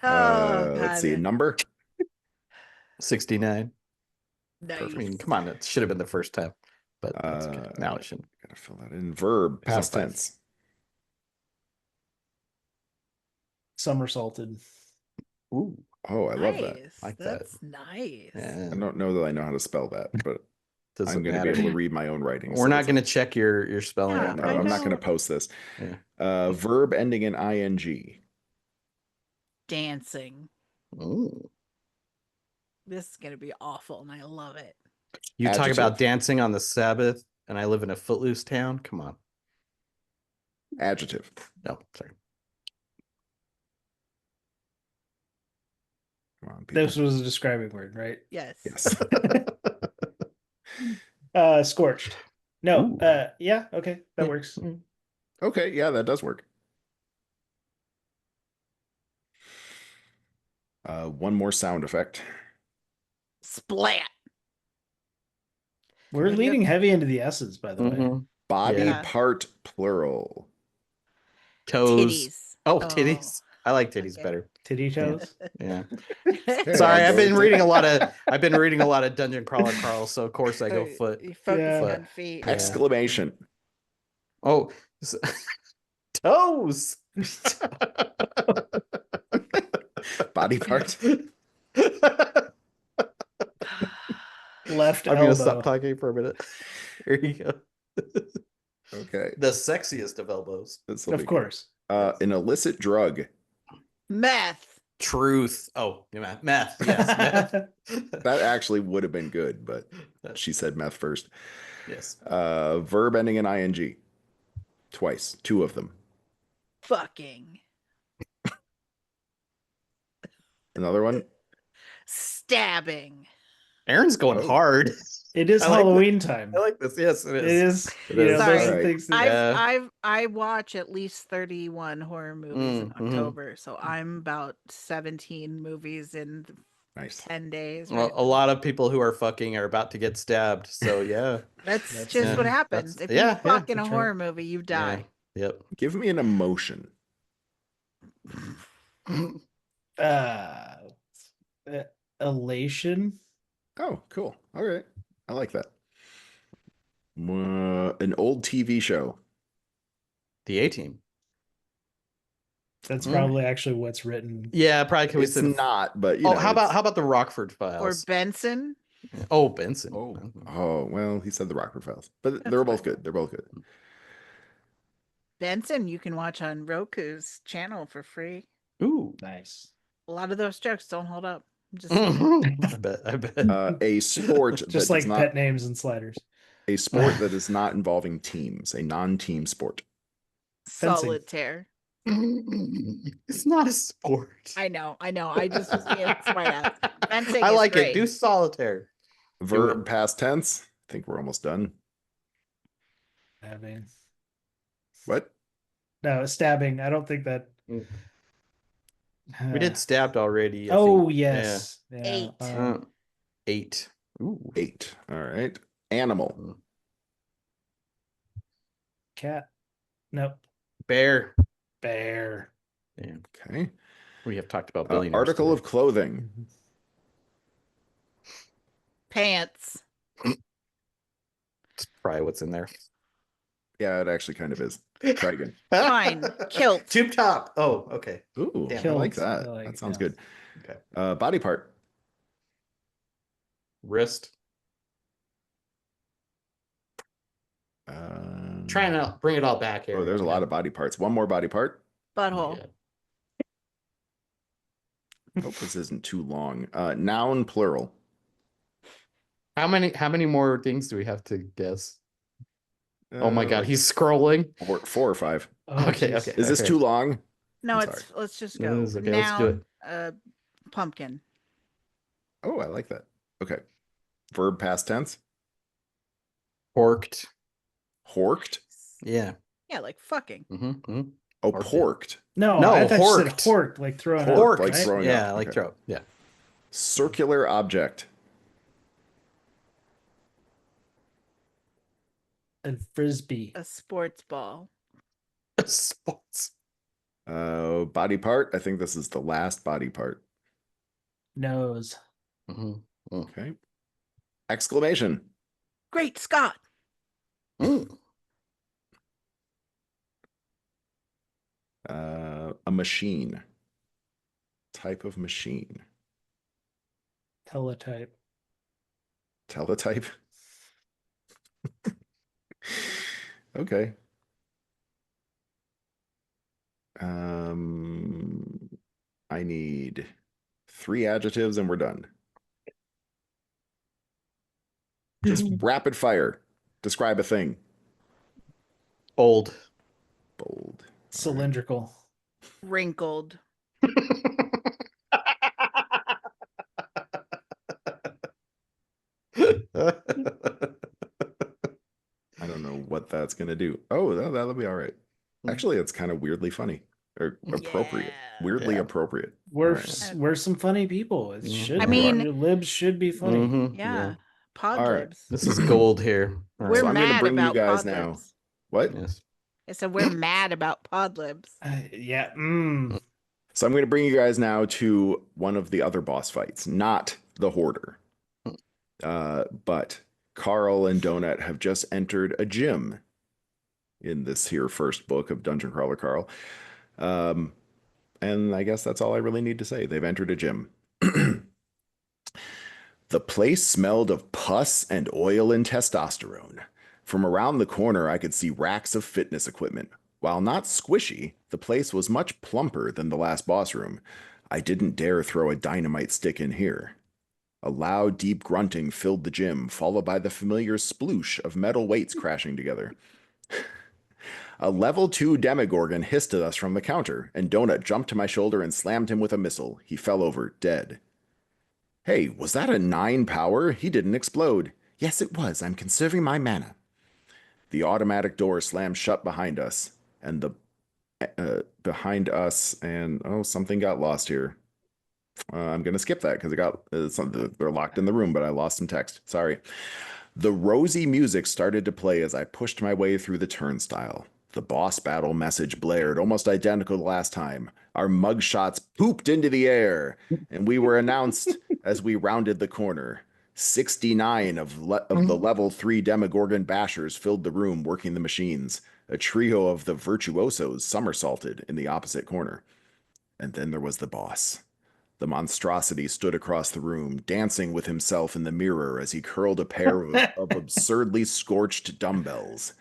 Oh, Let's see. God. Number. 69. Nice. I mean, come on. It should have been the first time, but that's okay. Now it shouldn't. Gotta fill that in. Verb. There's no Past five. tense. Somersaulted. Ooh. Oh, I love that. Nice. Like that. That's nice. Yeah. I don't know that I know how to spell that, but Doesn't I'm going to be matter. able to read my own writing. We're not going to check your spelling. Yeah, on No, I I'm not know. going to post this. Yeah. Verb ending in ing. Dancing. Ooh. This is going to be awful, and I love it. You talk Adjective. about dancing on the Sabbath, and I live in a footloose town. Come on. Adjective. No, sorry. Come on, people. This was a describing word, right? Yes. Yes. Scorched. No. Ooh. Yeah. Okay, that Yeah. works. Okay. Yeah, that does work. One more sound effect. Splat. We're leaning heavy into the S's, by the way. Mhm. Body Yeah. part plural. Toes. Titties. Oh, titties. I like titties Okay. better. Titty toes. Yeah. Yeah, Sorry, I'll I've go been with reading that. a lot of Dungeon Crawler Carl, so of course I go foot. You focus Yeah. on feet. Yeah. Exclamation. Oh, toes. Body part. Left I'm gonna elbow. stop talking for a minute. There you go. Okay. The sexiest of elbows. Of course. An illicit drug. Meth. Truth. Oh, meth. Yes, meth. That actually would have been good, but she said meth first. Yes. Verb ending in ing. Twice. 2 of them. Fucking. Another one. Stabbing. Aaron's going hard. It is I like Halloween time. I like this. Yes, it It is. is. It You know, is. those Sorry. are things that, Yeah. I watch at least 31 horror movies in October, so I'm about 17 movies in Nice. 10 days. Well, Right a lot of people who are fucking are about to get stabbed. So yeah. That's just what happens. If you fuck in a horror movie, you die. Yeah. Yep. Give me an emotion. Elation. Oh, cool. All right. I like that. An old TV show. The A-Team. That's probably actually what's written. Yeah, probably. It's not, but you know. How about the Rockford Files Or Benson? Oh, Benson. Oh, well, he said the Rockford Files, but they're both good. They're both good. Benson, you can watch on Roku's channel for free. Ooh, nice. A lot of those jokes don't hold up. Just I bet. A sport just like pet names and sliders. A sport that is not involving teams. A non-team sport. Solitaire. It's not a sport. I know. I just was being smart ass. Fencing I is like great. it. Do solitaire. Verb past tense. I think we're almost done. Stabbing. What? No, stabbing. I don't think that. We did stabbed already. Yes. Yeah. 8. 8. Ooh. 8. All right. Animal. Cat. Nope. Bear. Bear. Yeah. Okay. We have talked about billionaires. Article of clothing. Pants. It's probably what's in there. Yeah, it actually kind of is. Try again. Fine. Kilt. Tube top. Oh, okay. Ooh, Damn, I like that. That sounds good. Okay. Body part. Wrist. Trying to bring it all back here. Oh, there's a lot of body parts. One more body part. Butthole. I hope this isn't too long. Noun plural. How many more things do we have to guess? Oh my god, he's scrolling. 4 or 5. Oh, okay. Is this too long? No, I'm let's just go. Okay, Noun, let's do it. Pumpkin. Oh, I like that. Okay. Verb past tense. Porked. Horked. Yeah. Yeah, like fucking. Oh, Porked. porked. No, No, I thought you said horked. horked, like throwing out. Horked, like right? throwing Yeah, out. like Okay. throw. Yeah. Circular object. A frisbee. A sports ball. Sports. Body part. I think this is the last body part. Nose. Okay. Exclamation. Great Scott. A machine. Type of machine. Teletype. Teletype. Okay. I need 3 adjectives and we're done. Just rapid fire. Describe a thing. Bold. Bold. Cylindrical. Wrinkled. I don't know what that's gonna do. Oh, that'll be all right. Actually, it's kind of weirdly funny or appropriate. Yeah. Weirdly appropriate. We're All we're some funny people. It should. I be. mean- Your libs should be funny. Yeah. Pod All right. Libs. This is gold here. All We're So I'm gonna mad bring you about guys Pod now. Libs. What? Yes. I said we're mad about Pod Libs. Yeah. So I'm going to bring you guys now to one of the other boss fights, not the Hoarder. But Carl and Donut have just entered a gym in this here first book of Dungeon Crawler Carl. And I guess that's all I really need to say. They've entered a gym. The place smelled of pus and oil and testosterone. From around the corner, I could see racks of fitness equipment. While not squishy, the place was much plumper than the last boss room. I didn't dare throw a dynamite stick in here. A loud, deep grunting filled the gym, followed by the familiar sploosh of metal weights crashing together. A level 2 Demogorgon hissed at us from the counter, and Donut jumped to my shoulder and slammed him with a missile. He fell over, dead. Hey, was that a 9 power? He didn't explode. Yes, it was. I'm conserving my mana. The automatic door slammed shut behind us, and something got lost here. I'm going to skip that because they're locked in the room, but I lost some text. Sorry. The rosy music started to play as I pushed my way through the turnstile. The boss battle message blared, almost identical to last time. Our mugshots pooped into the air, and we were announced as we rounded the corner. 69 of the level 3 Demogorgon bashers filled the room working the machines. A trio of the virtuosos somersaulted in the opposite corner. And then there was the boss. The monstrosity stood across the room, dancing with himself in the mirror as he curled a pair of absurdly scorched dumbbells.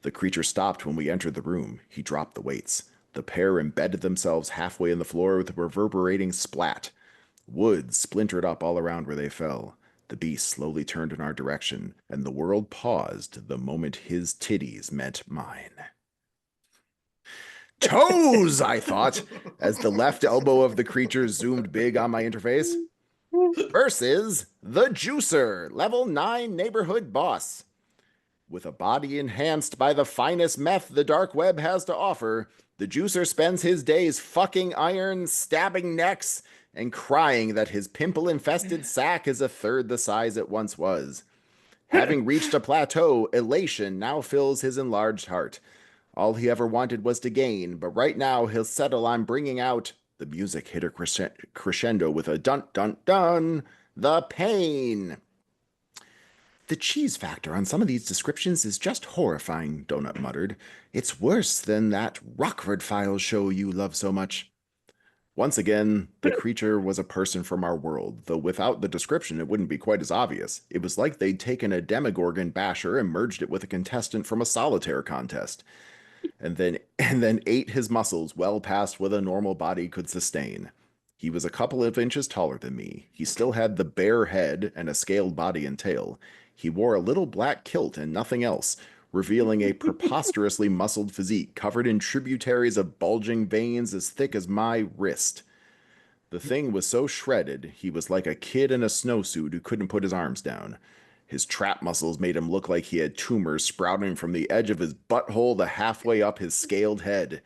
The creature stopped when we entered the room. He dropped the weights. The pair embedded themselves halfway in the floor with a reverberating splat. Wood splintered up all around where they fell. The beast slowly turned in our direction, and the world paused the moment his titties met mine. Toes, I thought, as the left elbow of the creature zoomed big on my interface. Versus the Juicer, level 9 neighborhood boss. With a body enhanced by the finest meth the dark web has to offer, the Juicer spends his days fucking iron, stabbing necks, and crying that his pimple-infested sack is a third the size it once was. Having reached a plateau, elation now fills his enlarged heart. All he ever wanted was to gain, but right now he'll settle on bringing out... The music hit a crescendo with a dun-dun-dun, the pain. The cheese factor on some of these descriptions is just horrifying, Donut muttered. It's worse than that Rockford Files show you love so much. Once again, the creature was a person from our world, though without the description it wouldn't be quite as obvious. It was like they'd taken a Demogorgon basher and merged it with a contestant from a solitaire contest, and then ate his muscles well past what a normal body could sustain. He was a couple of inches taller than me. He still had the bare head and a scaled body and tail. He wore a little black kilt and nothing else, revealing a preposterously muscled physique covered in tributaries of bulging veins as thick as my wrist. The thing was so shredded, he was like a kid in a snowsuit who couldn't put his arms down. His trap muscles made him look like he had tumors sprouting from the edge of his butthole to halfway up his scaled head.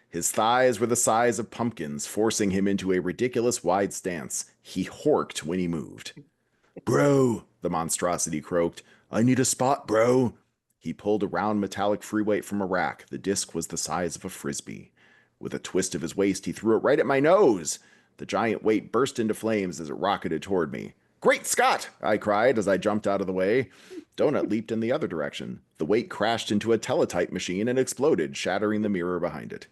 His thighs were the size of pumpkins, forcing him into a ridiculous wide stance. He horked when he moved. Bro, the monstrosity croaked. I need a spot, bro. He pulled a round metallic free weight from a rack. The disc was the size of a frisbee. With a twist of his waist, he threw it right at my nose. The giant weight burst into flames as it rocketed toward me. Great Scott! I cried as I jumped out of the way. Donut leaped in the other direction. The weight crashed into a teletype machine and exploded, shattering the mirror behind it.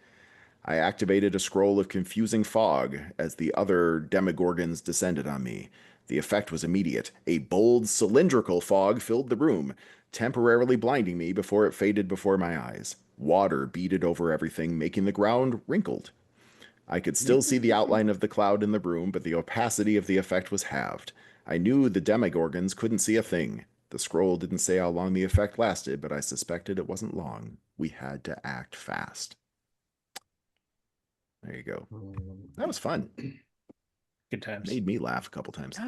I activated a scroll of confusing fog as the other Demogorgons descended on me. The effect was immediate. A bold, cylindrical fog filled the room, temporarily blinding me before it faded before my eyes. Water beaded over everything, making the ground wrinkled. I could still see the outline of the cloud in the room, but the opacity of the effect was halved. I knew the Demogorgons couldn't see a thing. The scroll didn't say how long the effect lasted, but I suspected it wasn't long. We had to act fast. There you go. That was fun. Good times. Made me laugh a couple times.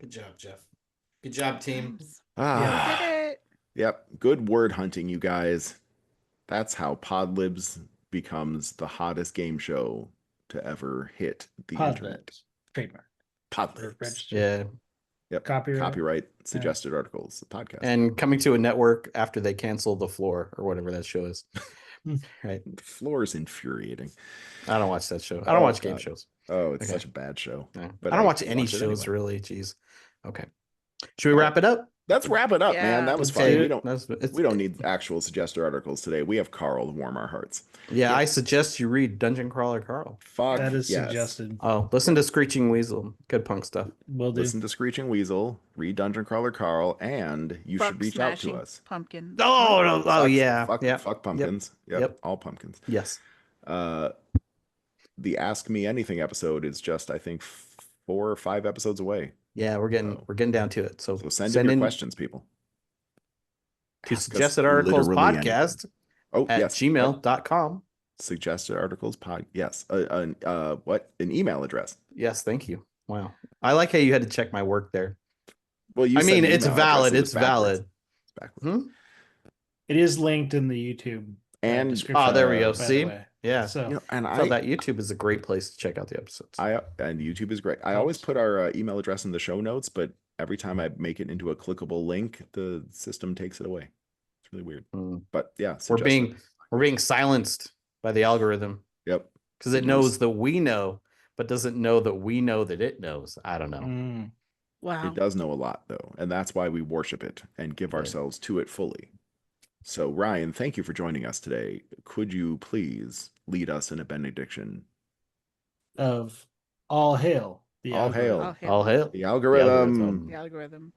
Good job, Jeff. Good job, team. Ah, Did it. Yep. Good word hunting, you guys. That's how Pod Libs becomes the hottest game show to ever hit the Pod internet. Libs. Trademark. Pod Or Libs. registered. Yeah. Yep. Copyright. Suggested articles, the podcast. And coming to a network after they cancel The Floor or whatever that show is. Right. The Floor is infuriating. I don't watch that show. I don't watch game God. shows. Oh, it's Okay. such a bad show. Yeah. But I don't watch any it shows anyway. really. Jeez. Okay. Should we wrap it up? Let's wrap it up, man. That was Let's do fun. it. We don't need actual suggested articles today. We have Carl to warm our hearts. Yeah, I suggest you read Dungeon Crawler Carl. Fuck That is yes. suggested. Oh, listen to Screeching Weasel. Good punk stuff. Will do. Listen to Screeching Weasel, read Dungeon Crawler Carl, and you should reach out to us. Pumpkin. Oh, no. Oh, yeah. Fuck pumpkins. Yep. All pumpkins. Yes. The Ask Me Anything episode is just, I think, 4 or 5 episodes away. Yeah, we're getting down to it. So send in your questions, people. To Suggested Articles Podcast at gmail.com. Suggested Articles Pod. Yes. What? An email address. Yes, thank you. Wow. I like how you had to check my work there. Well, it's valid. It's valid. It's backwards. It is linked in the YouTube and description. There we go. See? Yeah. So, that YouTube is a great place to check out the episodes. And YouTube is great. I always put our email address in the show notes, but every time I make it into a clickable link, the system takes it away. It's really weird. But yeah, we're being silenced by the algorithm. Yep. Because it knows that we know, but doesn't know that we know that it knows. I don't know. Wow. It does know a lot, though, and that's why we worship it and give ourselves to it fully. So, Ryan, thank you for joining us today. Could you please lead us in a benediction of all hail the all algorithm. hail. All hail The algorithm. The algorithm.